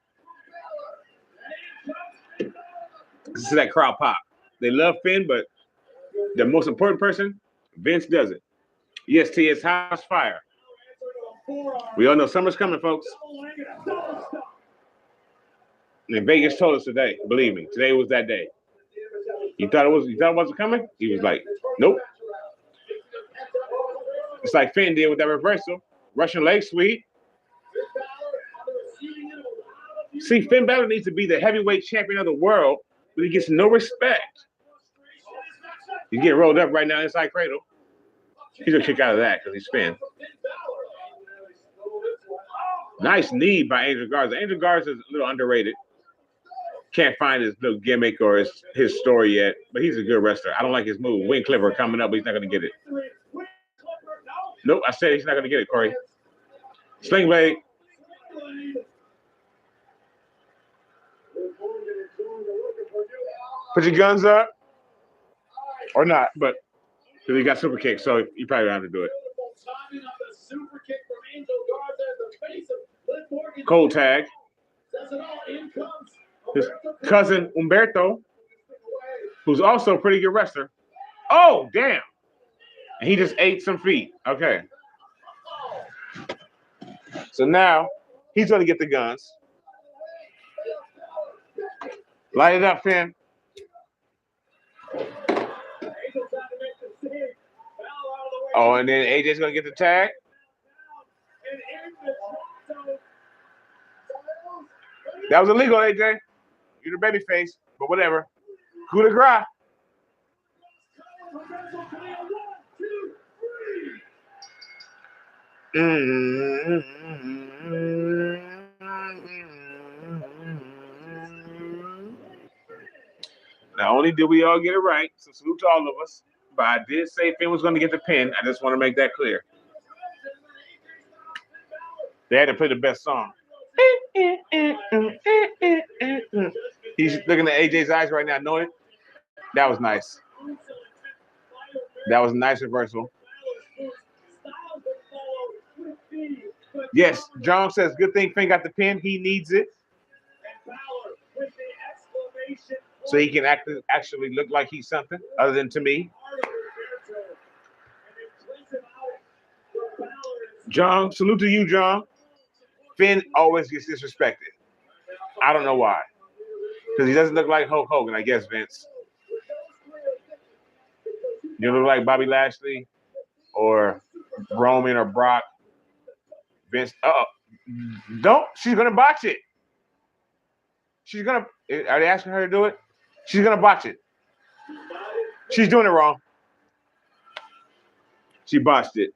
This is that crowd pop. They love Finn, but the most important person, Vince doesn't. Yes, T, it's house fire. We all know summer's coming, folks. And Vegas told us today, believe me, today was that day. You thought it wasn't coming? He was like, nope. It's like Finn did with that reversal. Russian leg sweep. See, Finn Balor needs to be the heavyweight champion of the world, but he gets no respect. He's getting rolled up right now inside Cradle. He's gonna kick out of that because he's Finn. Nice knee by Angel Garza. Angel Garza is a little underrated. Can't find his little gimmick or his story yet, but he's a good wrestler. I don't like his move. Wing Clipper coming up, but he's not gonna get it. Nope, I said he's not gonna get it, Corey. Sling blade. Put your guns up. Or not, but because he got super kick, so you probably don't have to do it. Cold tag. His cousin Humberto, who's also a pretty good wrestler. Oh, damn. And he just ate some feet. Okay. So now he's going to get the guns. Light it up, Finn. Oh, and then AJ's going to get the tag. That was illegal, AJ. You're the baby face, but whatever. Coup de grace. Not only did we all get it right, so salute to all of us, but I did say Finn was going to get the pin. I just want to make that clear. They had to play the best song. He's looking at AJ's eyes right now, knowing it. That was nice. That was a nice reversal. Yes, John says, good thing Finn got the pin. He needs it. So he can actually look like he's something other than to me. John, salute to you, John. Finn always gets disrespected. I don't know why. Because he doesn't look like Hulk Hogan, I guess, Vince. You look like Bobby Lashley or Roman or Brock. Vince, don't. She's going to botch it. Are they asking her to do it? She's going to botch it. She's doing it wrong. She botched it.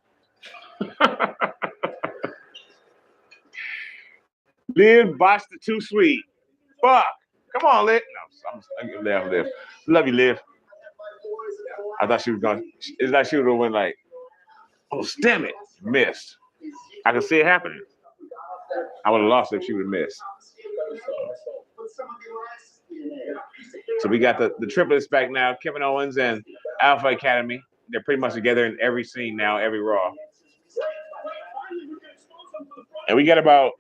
Liv botched the too sweet. Fuck. Come on, Liv. No, I'm Liv. Love you, Liv. I thought she was going. It's like she would have went like, oh, damn it, missed. I could see it happening. I would have lost if she would have missed. So we got the triplets back now, Kevin Owens and Alpha Academy. They're pretty much together in every scene now, every Raw. And we got about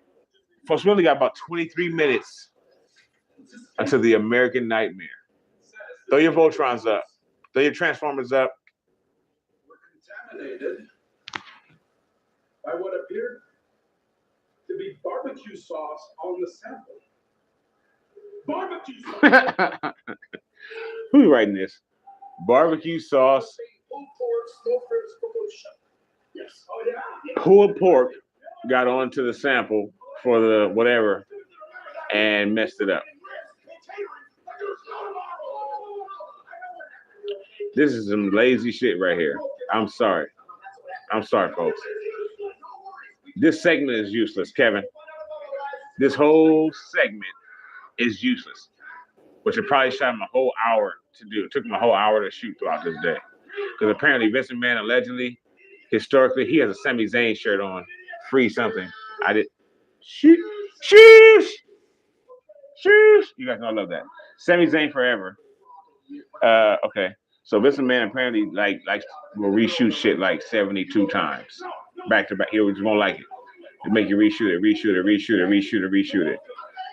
23 minutes until the American Nightmare. Throw your Voltrons up. Throw your Transformers up. We're contaminated by what appeared to be barbecue sauce on the sample. Barbecue sauce. Who's writing this? Barbecue sauce. Yes. Oh yeah. Pulled pork got onto the sample for the whatever and messed it up. This is some lazy shit right here. I'm sorry. I'm sorry, folks. This segment is useless, Kevin. This whole segment is useless, which it probably shot him a whole hour to do. It took him a whole hour to shoot throughout this day. Because apparently Vince McMahon allegedly, historically, he has a Sami Zayn shirt on. Free something. I did. Shoosh. You guys know I love that. Sami Zayn forever. Okay. So Vince McMahon apparently will reshoot shit like 72 times. Back to back. He just won't like it. To make you reshoot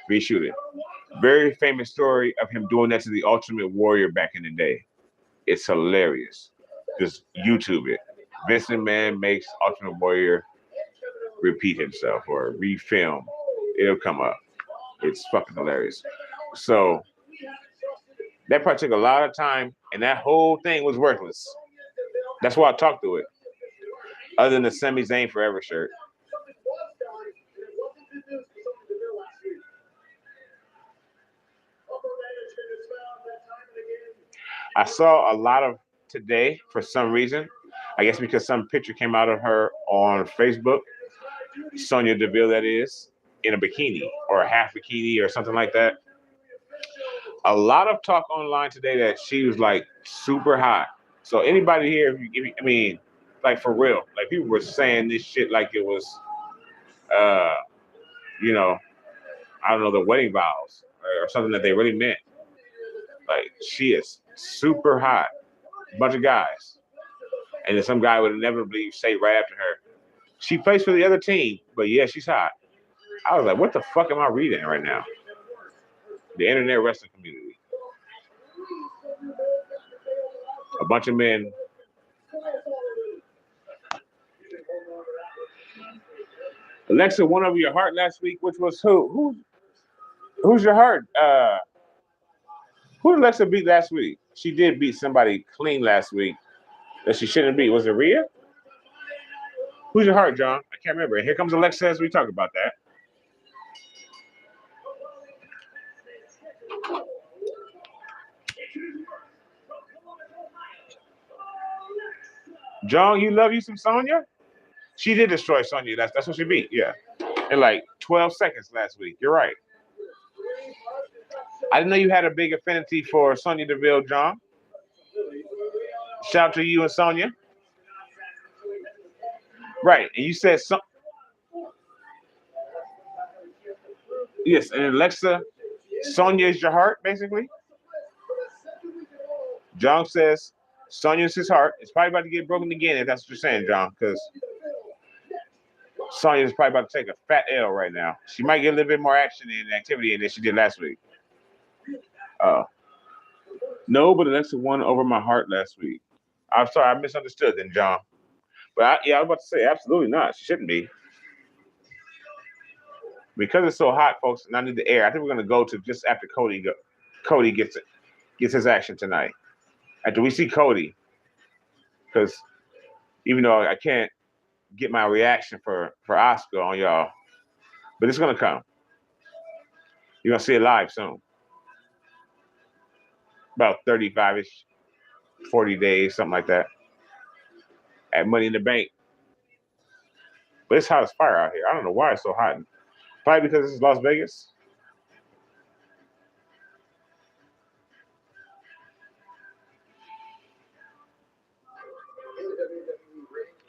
it. Very famous story of him doing that to the Ultimate Warrior back in the day. It's hilarious. Just YouTube it. Vince McMahon makes Ultimate Warrior repeat himself or refilm. It'll come up. It's fucking hilarious. So that part took a lot of time, and that whole thing was worthless. That's why I talked to it. Other than the Sami Zayn Forever shirt. I saw a lot of today for some reason. I guess because some picture came out of her on Facebook. Sonya Deville, that is, in a bikini or a half bikini or something like that. A lot of talk online today that she was like super hot. So anybody here, I mean, like for real, like people were saying this shit like it was, you know, I don't know, the wedding vows or something that they really meant. Like she is super hot, bunch of guys, and then some guy would inevitably say right after her, she plays for the other team, but yeah, she's hot. I was like, what the fuck am I reading right now? The internet wrestling community. A bunch of men. Alexa won over your heart last week, which was who? Who's your heart? Who did Alexa beat last week? She did beat somebody clean last week that she shouldn't beat. Was it Rhea? Who's your heart, John? I can't remember. Here comes Alexa as we talk about that. John, you love you some Sonya? She did destroy Sonya. That's what she beat. Yeah. In like 12 seconds last week. You're right. I didn't know you had a big affinity for Sonya Deville, John. Shout out to you and Sonya. Right. And you said yes, and Alexa, Sonya is your heart, basically. John says Sonya is his heart. It's probably about to get broken again, if that's what you're saying, John, because Sonya is probably about to take a fat L right now. She might get a little bit more action and activity than she did last week. No, but Alexa won over my heart last week. I'm sorry, I misunderstood then, John. But I was about to say, absolutely not. She shouldn't be. Because it's so hot, folks, and I need the air, I think we're going to go to just after Cody gets his action tonight. After we see Cody, because even though I can't get my reaction for Oscar on y'all, but it's going to come. You're going to see it live soon. About 35-ish, 40 days, something like that. At Money in the Bank. But it's hot as fire out here. I don't know why it's so hot Probably because this is Las Vegas.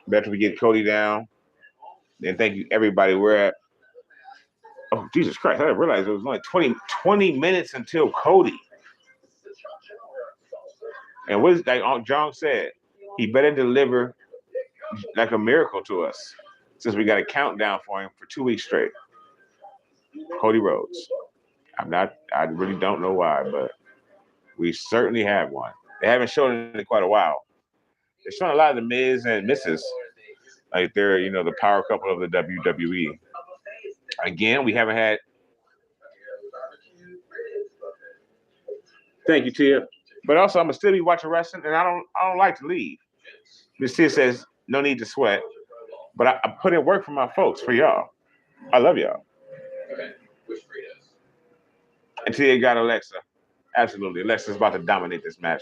Better we get Cody down. And thank you, everybody. We're at. Oh, Jesus Christ. I didn't realize it was only 20 minutes until Cody. And what is like John said? He better deliver like a miracle to us since we got a countdown for him for 2 weeks straight. Cody Rhodes. I really don't know why, but we certainly have one. They haven't shown it in quite a while. They're showing a lot of the Miz and Mrs. Like they're, the power couple of the WWE. Again, we haven't had. Thank you, Tia. But also, I'm gonna still be watching wrestling, and I don't like to leave. Miss Tia says no need to sweat, but I put in work for my folks, for y'all. I love y'all. Okay. Which Fritos? And Tia got Alexa. Absolutely, Alexa's about to dominate this match,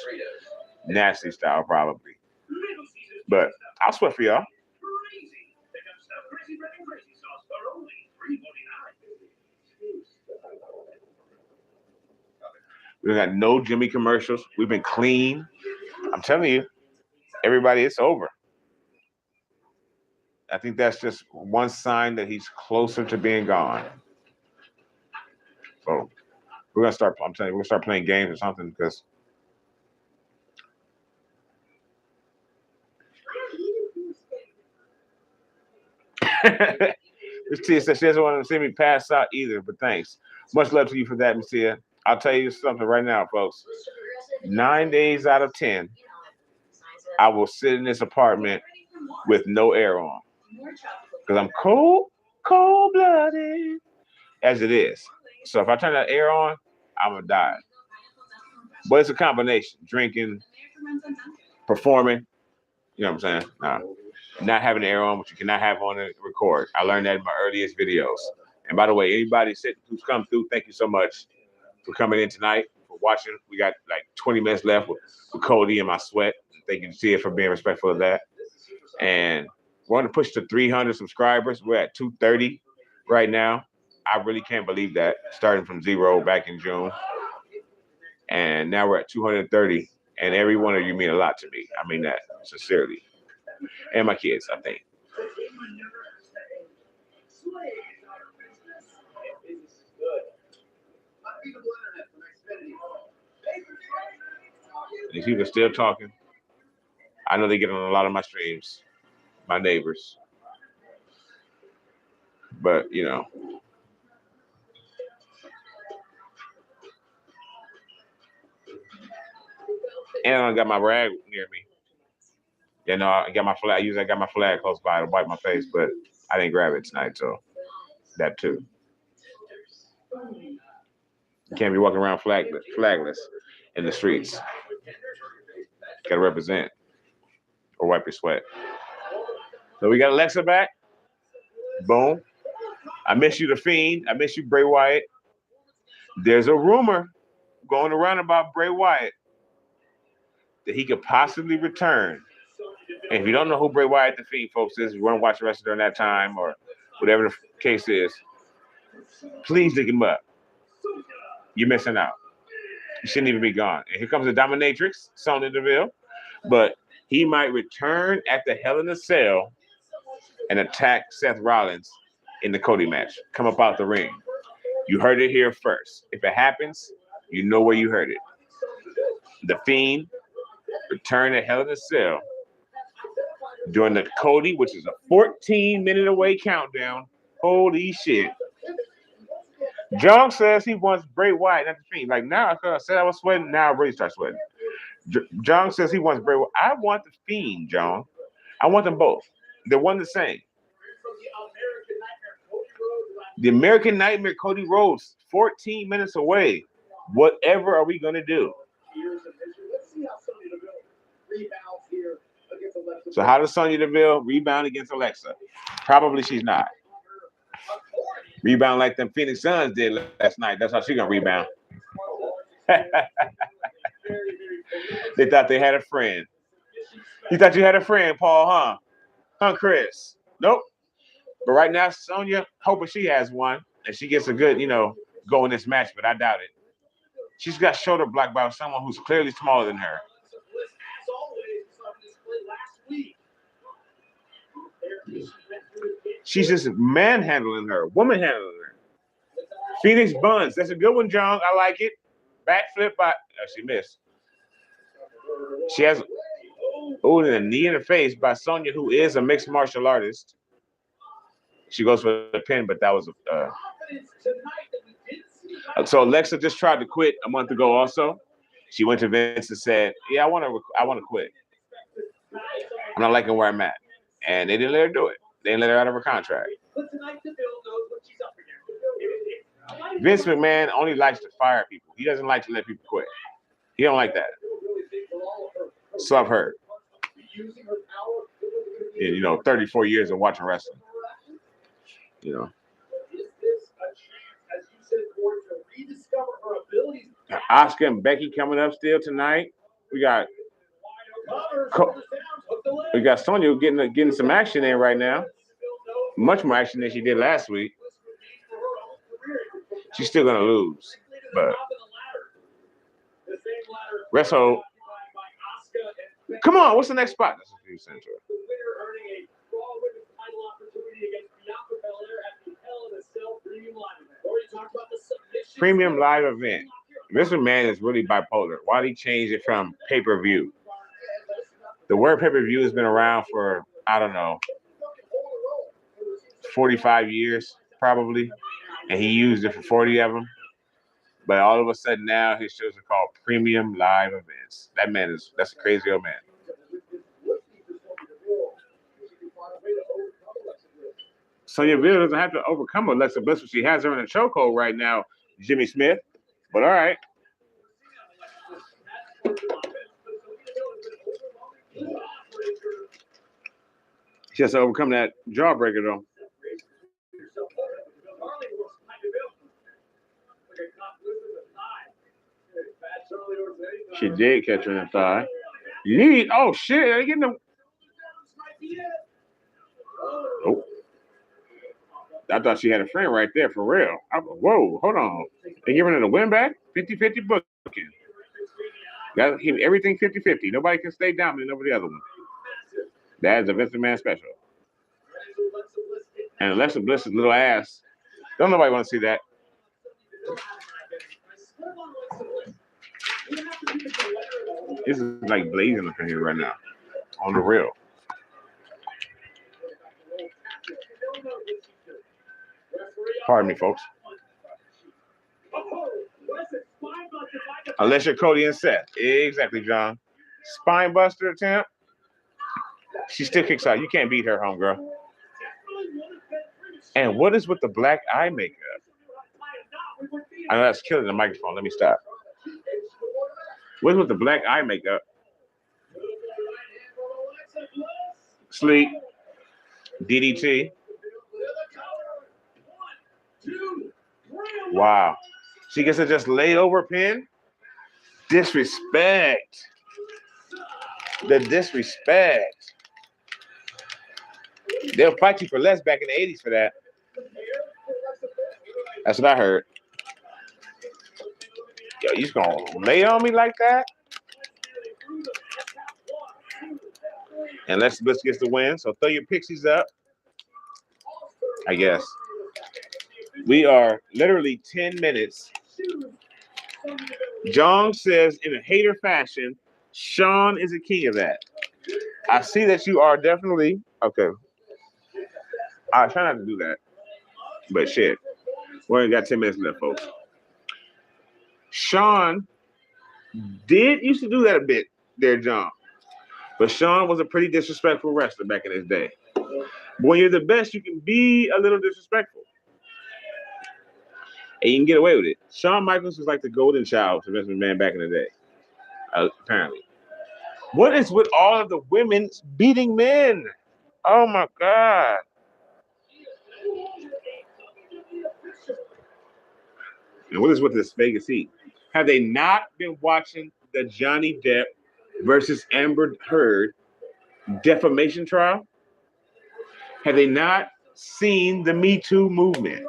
nasty style probably. But I'll sweat for y'all. We got no Jimmy commercials. We've been clean. I'm telling you, everybody, it's over. I think that's just one sign that he's closer to being gone. So we're gonna start. I'm telling you, we're gonna start playing games or something because. Miss Tia said she doesn't want to see me pass out either, but thanks. Much love to you for that, Miss Tia. I'll tell you something right now, folks. 9 days out of 10, I will sit in this apartment with no air on. Because I'm cold-blooded, as it is. So if I turn that air on, I'm going to die. But it's a combination. Drinking, performing. You know what I'm saying? Not having the air on, which you cannot have on and record. I learned that in my earliest videos. And by the way, anybody who's come through, thank you so much for coming in tonight, for watching. We got like 20 minutes left with Cody and my sweat. Thank you to Tia for being respectful of that. And we're going to push to 300 subscribers. We're at 230 right now. I really can't believe that. Starting from 0 back in June. And now we're at 230. And every one of you mean a lot to me. I mean that sincerely. And my kids, I think. These people are still talking. I know they get on a lot of my streams, my neighbors. But, and I got my rag near me. I got my flag. Usually I got my flag close by to wipe my face, but I didn't grab it tonight, so that too. You can't be walking around flagless in the streets. Gotta represent or wipe your sweat. So we got Alexa back. Boom. I miss you, The Fiend. I miss you, Bray Wyatt. There's a rumor going around about Bray Wyatt that he could possibly return. And if you don't know who Bray Wyatt, The Fiend, folks, is, you want to watch the wrestling during that time or whatever the case is, please look him up. You're missing out. He shouldn't even be gone. And here comes the dominatrix, Sonya Deville. But he might return at the Hell in a Cell and attack Seth Rollins in the Cody match. Come up out the ring. You heard it here first. If it happens, you know where you heard it. The Fiend return at Hell in a Cell during the Cody, which is a 14-minute away countdown. Holy shit. John says he wants Bray Wyatt, not The Fiend. Like now, I said I was sweating. Now I really start sweating. John says he wants Bray Wyatt. I want The Fiend, John. I want them both. They're one the same. The American Nightmare, Cody Rhodes, 14 minutes away. Whatever are we going to do? So how does Sonya Deville rebound against Alexa? Probably she's not. Rebound like them Phoenix Suns did last night. That's how she's going to rebound. They thought they had a friend. You thought you had a friend, Paul, huh? Huh, Chris? Nope. But right now, Sonya hoping she has one. and she gets a good, go in this match, but I doubt it. She's got shoulder blocked by someone who's clearly smaller than her. She's just manhandling her, woman handling her. Phoenix Buns, that's a good one, John. I like it. Backflip by, she missed. She has, and a knee in the face by Sonya, who is a mixed martial artist. She goes for the pin, but that was so Alexa just tried to quit a month ago. Also, she went to Vince and said, "Yeah, I want to quit. I'm not liking where I'm at," and they didn't let her do it. They didn't let her out of her contract. Vince McMahon only likes to fire people. He doesn't like to let people quit. He don't like that. So I've heard. In 34 years of watching wrestling. Asuka and Becky coming up still tonight. We got Sonya getting some action in right now. Much more action than she did last week. She's still gonna lose, but wrestle. Come on, what's the next spot? Premium live event. Mr. Man is really bipolar. Why did he change it from pay-per-view? The word pay-per-view has been around for, I don't know, 45 years probably, and he used it for 40 of them. But all of a sudden now his shows are called premium live events. That's a crazy old man. Sonya Deville doesn't have to overcome Alexa Bliss, but she has her in a chokehold right now, Jimmy Smith. But all right. She has to overcome that jawbreaker, though. She did catch her in the thigh. Oh, shit. They getting them. Oh. I thought she had a friend right there, for real. Whoa, hold on. They giving her the win back? 50-50 booking. Got everything 50-50. Nobody can stay dominant over the other one. That is a Vince McMahon special. And Alexa Bliss's little ass. Don't nobody want to see that. This is like blazing up in here right now. On the real. Pardon me, folks. Alicia, Cody, and Seth. Exactly, John. Spine buster attempt. She still kicks out. You can't beat her, homegirl. And what is with the black eye makeup? I know that's killing the microphone. Let me stop. What's with the black eye makeup? Sleep. DDT. Wow. She gets to just lay over pin. Disrespect. The disrespect. They'll fight you for less back in the 80s for that. That's what I heard. Yo, you just gonna lay on me like that? And Alexa Bliss gets the win. So throw your pixies up. I guess. We are literally 10 minutes. John says in a hater fashion, Sean is a king of that. I see that you are definitely okay. I try not to do that. But shit. We only got 10 minutes left, folks. Sean used to do that a bit there, John. But Sean was a pretty disrespectful wrestler back in his day. But when you're the best, you can be a little disrespectful. And you can get away with it. Shawn Michaels was like the golden child to Vince McMahon back in the day, apparently. What is with all of the women beating men? Oh, my God. And what is with this Vegas heat? Have they not been watching the Johnny Depp versus Amber Heard defamation trial? Have they not seen the Me Too movement?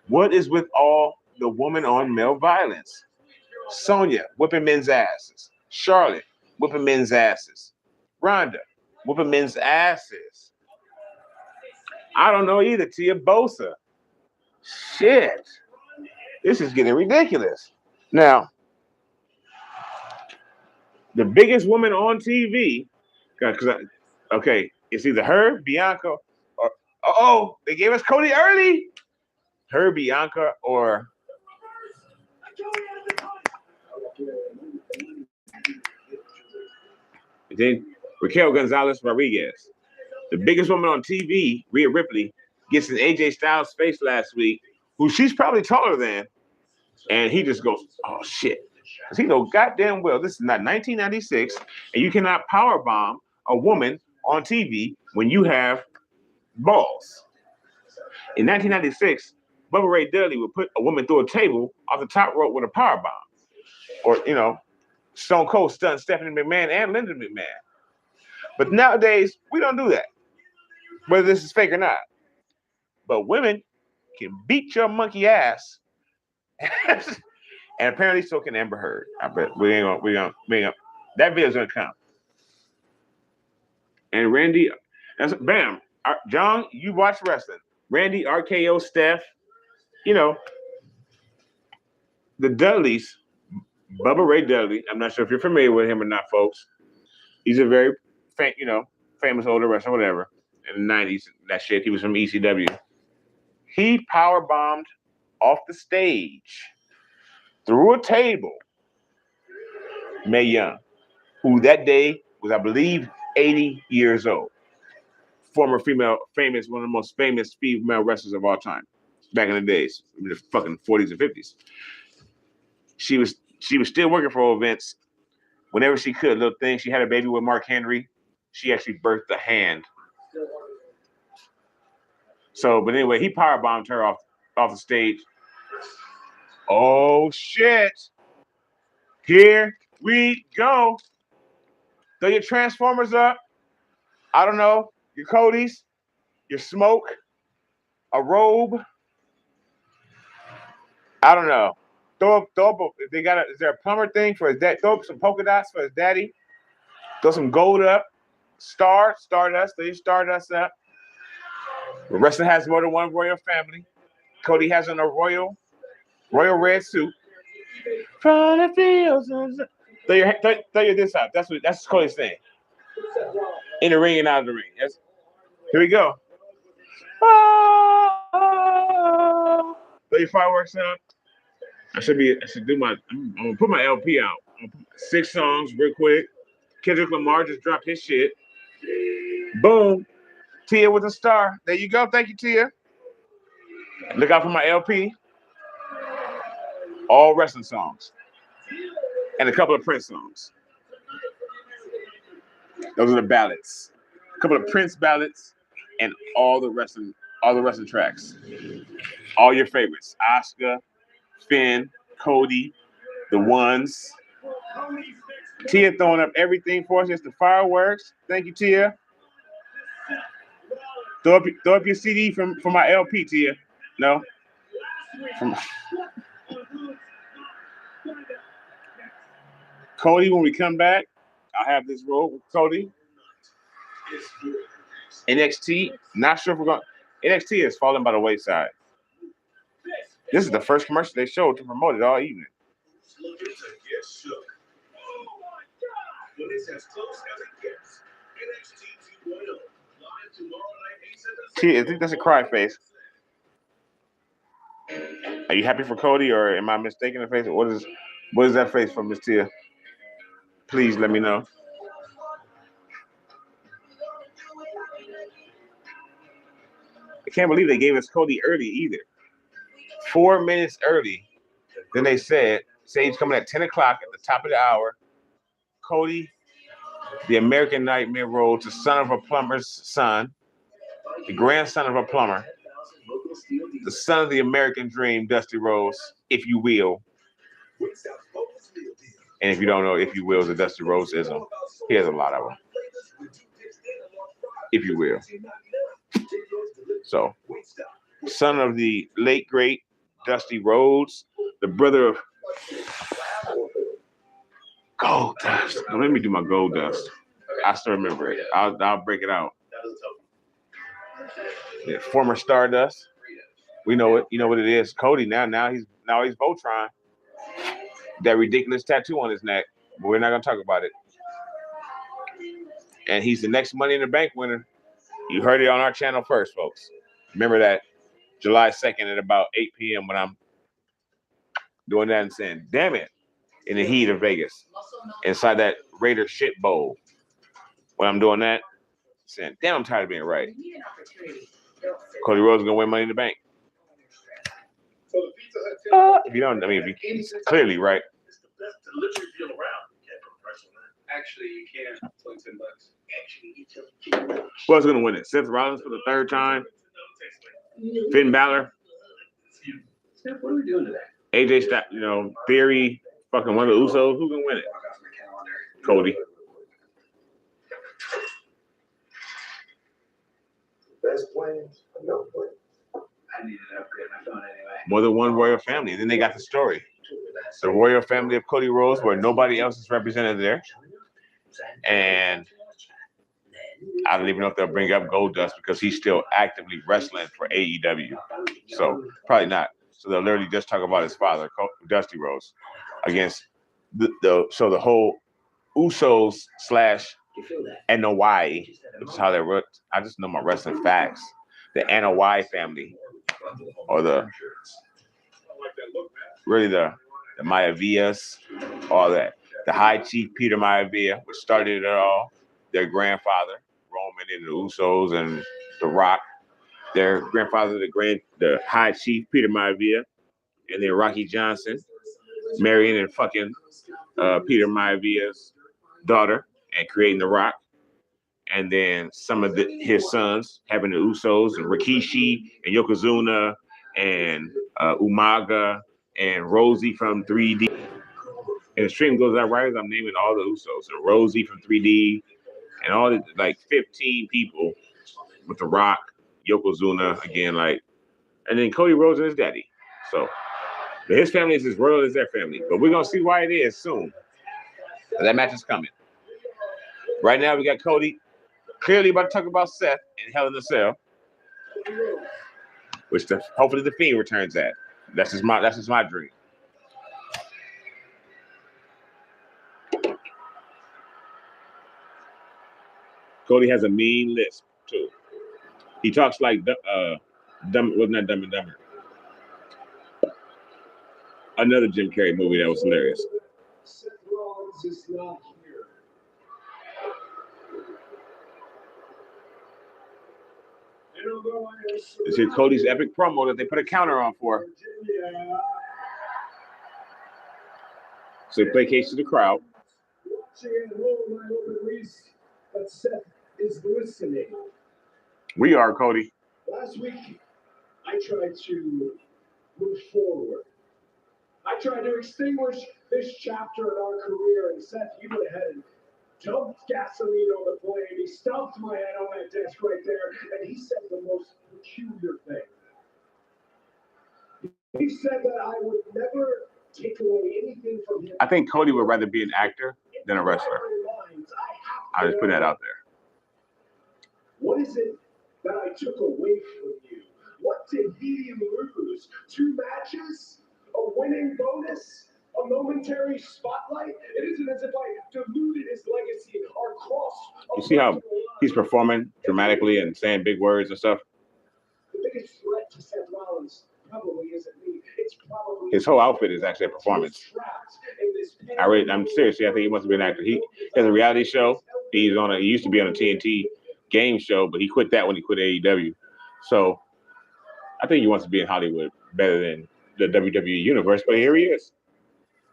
What is with all the woman on male violence? Sonya whipping men's asses. Charlotte whipping men's asses. Rhonda whipping men's asses. I don't know either. Tia Bosa. Shit. This is getting ridiculous. Now, the biggest woman on TV, okay, it's either her, Bianca, or they gave us Cody early. Her, Bianca, or then Raquel Gonzalez Rodriguez. The biggest woman on TV, Rhea Ripley, gets in AJ Styles' face last week, who she's probably taller than, and he just goes, "Oh shit." Because he knows goddamn well this is not 1996, and you cannot powerbomb a woman on TV when you have balls. In 1996, Bubba Ray Dudley would put a woman through a table off the top rope with a powerbomb. Or, Stone Cold stunned Stephanie McMahon and Linda McMahon. But nowadays, we don't do that, whether this is fake or not. But women can beat your monkey ass. And apparently so can Amber Heard. I bet we ain't gonna. That video's gonna come. And Randy, bam, John, you watch wrestling. Randy, RKO, Steph, the Dudleys, Bubba Ray Dudley. I'm not sure if you're familiar with him or not, folks. He's a very, famous older wrestler, whatever. In the 90s, that shit. He was from ECW. He power bombed off the stage through a table Mae Young, who that day was, I believe, 80 years old. Former one of the most famous female wrestlers of all time, back in the days, in the fucking 40s and 50s. She was still working for old Vince whenever she could. Little thing, she had a baby with Mark Henry. She actually birthed a hand. So, but anyway, he power bombed her off the stage. Oh shit! Here we go. Throw your Transformers up. I don't know, your Codys, your smoke, a robe. I don't know. Throw up. Is there a plumber thing for his dad? Throw up some polka dots for his daddy. Throw some gold up. Stardust. Throw your Stardust up. The wrestler has more than one royal family. Cody has on a royal red suit. From the fields. Throw your this out. That's Cody's thing. In the ring and out of the ring. Yes. Here we go. Throw your fireworks up. I'm gonna put my LP out. 6 songs real quick. Kendrick Lamar just dropped his shit. Boom. Tia with a star. There you go. Thank you, Tia. Look out for my LP. All wrestling songs. And a couple of Prince songs. Those are the ballads. A couple of Prince ballads and all the wrestling tracks. All your favorites. Asuka, Finn, Cody, the ones. Tia throwing up everything for us. It's the fireworks. Thank you, Tia. Throw up your CD from my LP, Tia. No? Cody, when we come back, I'll have this roll with Cody. NXT, not sure if we're going. NXT is falling by the wayside. This is the first commercial they showed to promote it all evening. Tia, I think that's a cry face. Are you happy for Cody, or am I mistaken the face? What is that face from Miss Tia? Please let me know. I can't believe they gave us Cody early either. 4 minutes early. Then they said, Sage coming at 10 o'clock at the top of the hour. Cody, the American Nightmare Road to son of a plumber's son, the grandson of a plumber, the son of the American Dream, Dusty Rhodes, if you will. And if you don't know, if you will, the Dusty Rhodes ism. He has a lot of them. If you will. So, son of the late, great Dusty Rhodes, the brother of Gold Dust. Now, let me do my Gold Dust. I still remember it. I'll break it out. Yeah, former Stardust. We know it. You know what it is. Cody now he's Voltron. That ridiculous tattoo on his neck. But we're not gonna talk about it. And he's the next Money in the Bank winner. You heard it on our channel first, folks. Remember that July 2nd at about 8 p.m. when I'm doing that and saying, damn it, in the heat of Vegas, inside that Raider shit bowl. When I'm doing that, saying, damn, I'm tired of being right. Cody Rhodes is going to win Money in the Bank. If you don't, I mean, he's clearly right. It's the best delivery deal around. You can't put a price on that. Actually, you can. It's like $10. Actually, you can. Who else is going to win it? Seth Rollins for the third time? Finn Balor? Steph, what are we doing today? AJ Styles, Theory, fucking one of the Usos. Who's going to win it? Cody. Best plans, no plans. I need to upgrade my phone anyway. More than one royal family. And then they got the story. The royal family of Cody Rhodes, where nobody else is represented there. And I don't even know if they'll bring up Goldust because he's still actively wrestling for AEW. So probably not. So they'll literally just talk about his father, Dusty Rhodes, against the whole Usos / NOY, which is how they wrote. I just know my wrestling facts. The NOY family, or the Maiavillas, all that. The High Chief Peter Maivia, which started it all. Their grandfather, Roman and the Usos and The Rock. Their grandfather, the High Chief Peter Maivia, and then Rocky Johnson, marrying and fucking Peter Maivia's daughter and creating The Rock. And then some of his sons having the Usos and Rikishi and Yokozuna and Umaga and Rosie from 3D. And the stream goes out right as I'm naming all the Usos. So Rosie from 3D and all the, like 15 people with The Rock, Yokozuna, again, and then Cody Rhodes and his daddy. So his family is as royal as their family. But we're going to see why it is soon. That match is coming. Right now we got Cody clearly about to talk about Seth and Hell in a Cell, which hopefully the Fiend returns at. That's just my dream. Cody has a mean lisp too. He talks like wasn't that Dumb and Dumber? Another Jim Carrey movie that was hilarious. Seth Rollins is not here. This is Cody's epic promo that they put a counter on for. So he placates to the crowd. Watching at home, I hope at least that Seth is listening. We are, Cody. Last week, I tried to move forward. I tried to extinguish this chapter in our career, and Seth, you went ahead and dumped gasoline on the flame. He stomped my head on that desk right there, and he said the most peculiar thing. He said that I would never take away anything from him. I think Cody would rather be an actor than a wrestler. I'll just put that out there. What is it that I took away from you? What did he lose? 2 matches? A winning bonus? A momentary spotlight? It isn't as if I diluted his legacy or crossed. You see how he's performing dramatically and saying big words and stuff? The biggest threat to Seth Rollins probably isn't me. It's probably his whole outfit is actually a performance. I'm serious. I think he wants to be an actor. He has a reality show. He used to be on a TNT game show, but he quit that when he quit AEW. So I think he wants to be in Hollywood better than the WWE universe, but here he is.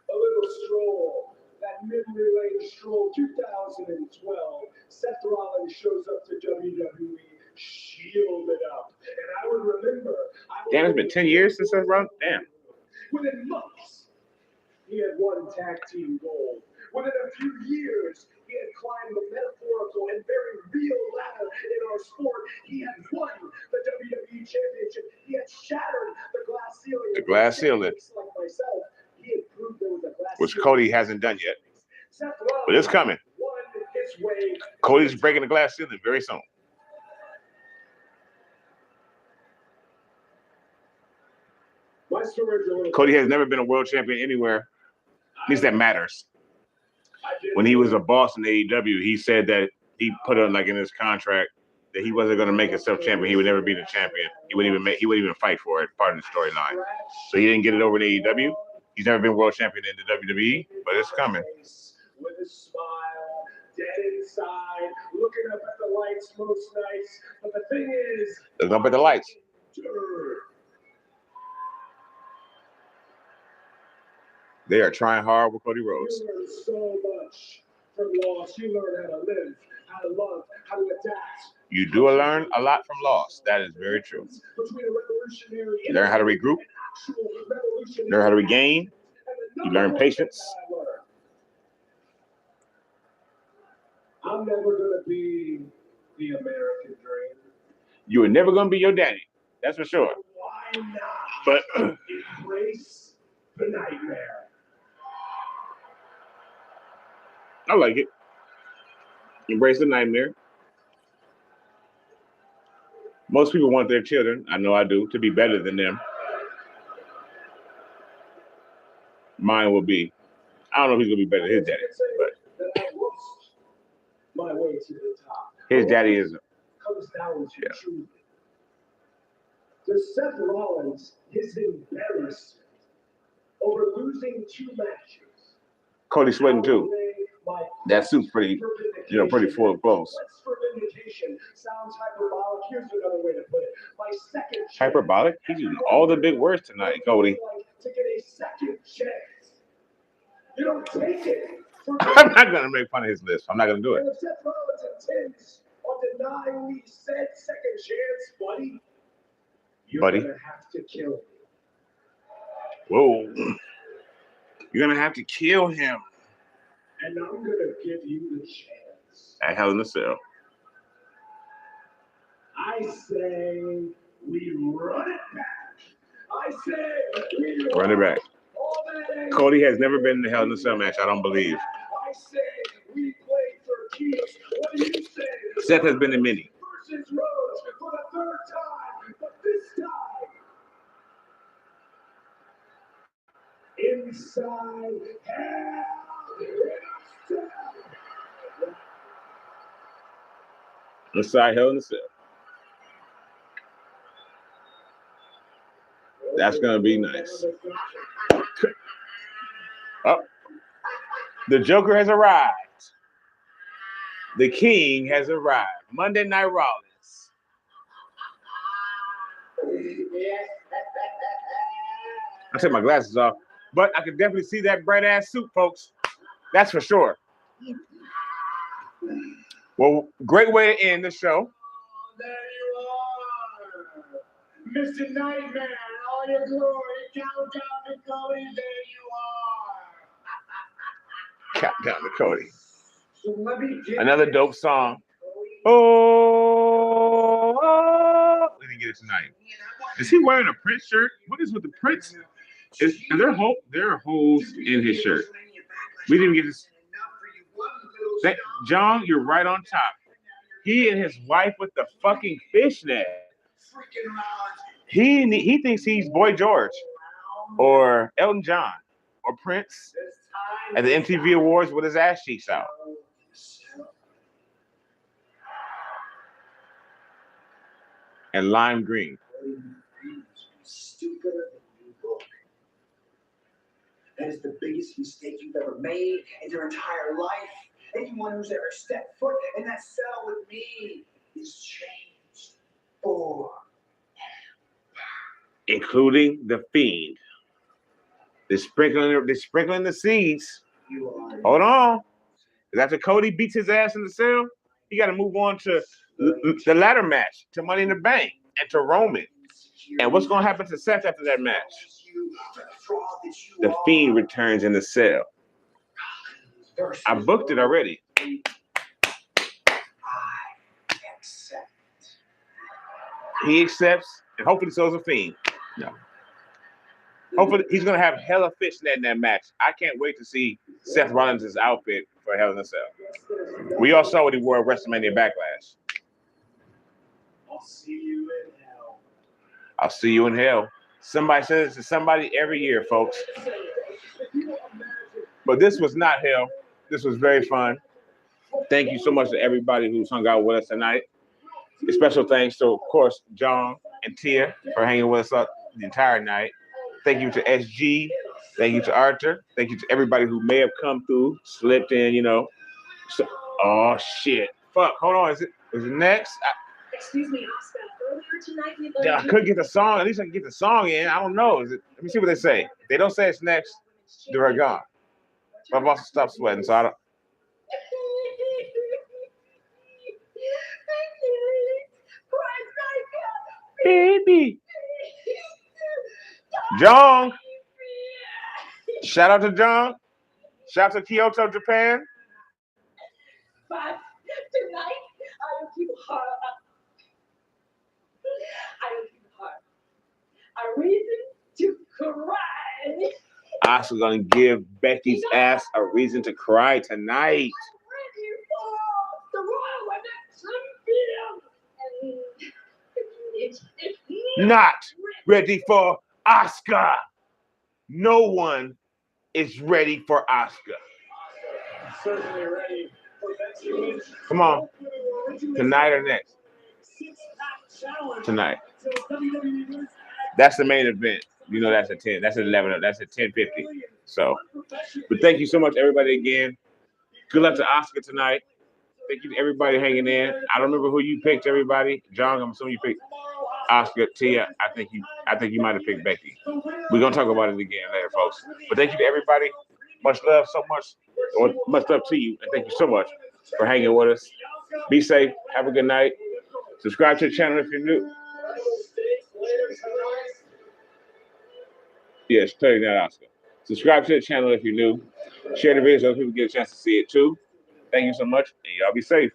A little stroll, that memory lane stroll, 2012. Seth Rollins shows up to WWE, shielded up, and I would remember. Damn, it's been 10 years since Seth Rollins. Damn. Within months, he had won tag team gold. Within a few years, He had climbed the metaphorical and very real ladder in our sport. He had won the WWE Championship. He had shattered the glass ceiling. The glass ceiling. Like myself, he had proved there was a glass Which ceiling. Cody hasn't done yet. Seth But it's coming. won his way. Cody's breaking the glass ceiling very soon. My story is a little Cody has never been a world champion anywhere. At least that matters. When he was a boss in AEW, he said that he put on like in his contract that he wasn't going to make himself champion. He would never be the champion. He wouldn't even fight for it. Part of the storyline. So he didn't get it over in AEW. He's never been world champion in the WWE, but it's coming. With a smile, dead inside, looking up at the lights most nights. But the thing is, Look up at the lights. They are trying hard with Cody Rhodes. You learn so much from loss. You learn how to live, how to love, how to adapt. You do learn a lot from loss. That is very true. You learn how to regroup. You learn how to regain. You learn patience. I'm never going to be the American dream. You are never going to be your daddy. That's for sure. Why not? But Embrace the nightmare. I like it. Embrace the nightmare. Most people want their children, I know I do, to be better than them. Mine will be. I don't know if he's going to be better than his daddy, but That I lost my way to the top. his daddy is. Comes down to Yeah. truth. To Seth Rollins, his embarrassment over losing 2 matches. Cody sweating too. That suit's pretty full of clothes. Quest for vindication sounds hyperbolic. Here's another way to put it. My second chance. Hyperbolic? He's using all the big words tonight, Cody. To get a second chance. You don't take it. I'm not going to make fun of his list. I'm not going to do it. And if Seth Rollins intends on denying me said second chance, buddy, you're Buddy. gonna have to kill me. Whoa. You're going to have to kill him. And I'm gonna give you the chance. At Hell in a Cell. I say we run it back. I say we Run it back. all that anger. Cody has never been in the Hell in a Cell match, I don't believe. I say we play for keeps. What do you say? Seth has been in many. Versus Rhodes for the 3rd time, but this time inside Hell in a Cell. Inside Hell in a Cell. That's going to be nice. Oh, the Joker has arrived. The King has arrived. Monday Night Raw. I take my glasses off, but I can definitely see that bright ass suit, folks. That's for sure. Well, great way to end the show. There you are, Mr. Nightmare, in all your glory, countdown to Cody, there you are. Countdown to Cody. So let me get Another dope song. Oh, we didn't get it tonight. Is he wearing a Prince shirt? What is with the Prince? There are holes in his shirt. We didn't get this. John, you're right on top. He and his wife with the fucking fishnet. He thinks he's Boy George or Elton John or Prince at the MTV Awards with his ass cheeks out. And lime green. Stupider than you look. That is the biggest mistake you've ever made in your entire life. Anyone who's ever stepped foot in that cell with me is changed for. Including the Fiend. They're sprinkling the seeds. You are. Hold on. 'Cause after Cody beats his ass in the cell, he got to move on to the ladder match, to Money in the Bank, and to Roman. And what's going to happen to Seth after that match? The Fiend returns in the cell. I booked it already. accept. He accepts, and hopefully so is a Fiend. No. Hopefully he's gonna have hella fits in that match. I can't wait to see Seth Rollins' outfit for Hell in a Cell. We all saw what he wore at WrestleMania Backlash. I'll see you in hell. I'll see you in hell. Somebody says it to somebody every year, folks. But this was not hell. This was very fun. Thank you so much to everybody who's hung out with us tonight. A special thanks to, of course, John and Tia for hanging with us up the entire night. Thank you to SG. Thank you to Arthur. Thank you to everybody who may have come through, slipped in, you know. So, oh, shit. Fuck, hold on. Is it next? Excuse me, Oscar. Earlier tonight we I learned couldn't get the song. At least I can get the song in. I don't know. Let me see what they say. If they don't say it's next, they're gone. But I've also stopped sweating, so I don't. Baby. John. Shout out to John. Shout out to Kyoto, Japan. But tonight I will keep her up. I will keep her a reason to cry. Oscar's gonna give Becky's ass a reason to cry tonight. Ready for the Royal Women's Champion. Not ready for Oscar. No one is ready for Oscar. Certainly ready for that challenge. Come on. Tonight or next? Tonight. That's the main event. You know that's at 10. That's at 11. That's at 10:50. So, but thank you so much, everybody, again. Good luck to Oscar tonight. Thank you to everybody hanging in. I don't remember who you picked, everybody. John, I'm assuming you picked Oscar. Tia, I think you might have picked Becky. We're gonna talk about it again later, folks. But thank you to everybody. Much love, so much. Much love to you, and thank you so much for hanging with us. Be safe. Have a good night. Subscribe to the channel if you're new. Yes, clearly not Oscar. Subscribe to the channel if you're new. Share the video so other people get a chance to see it too. Thank you so much, and y'all be safe.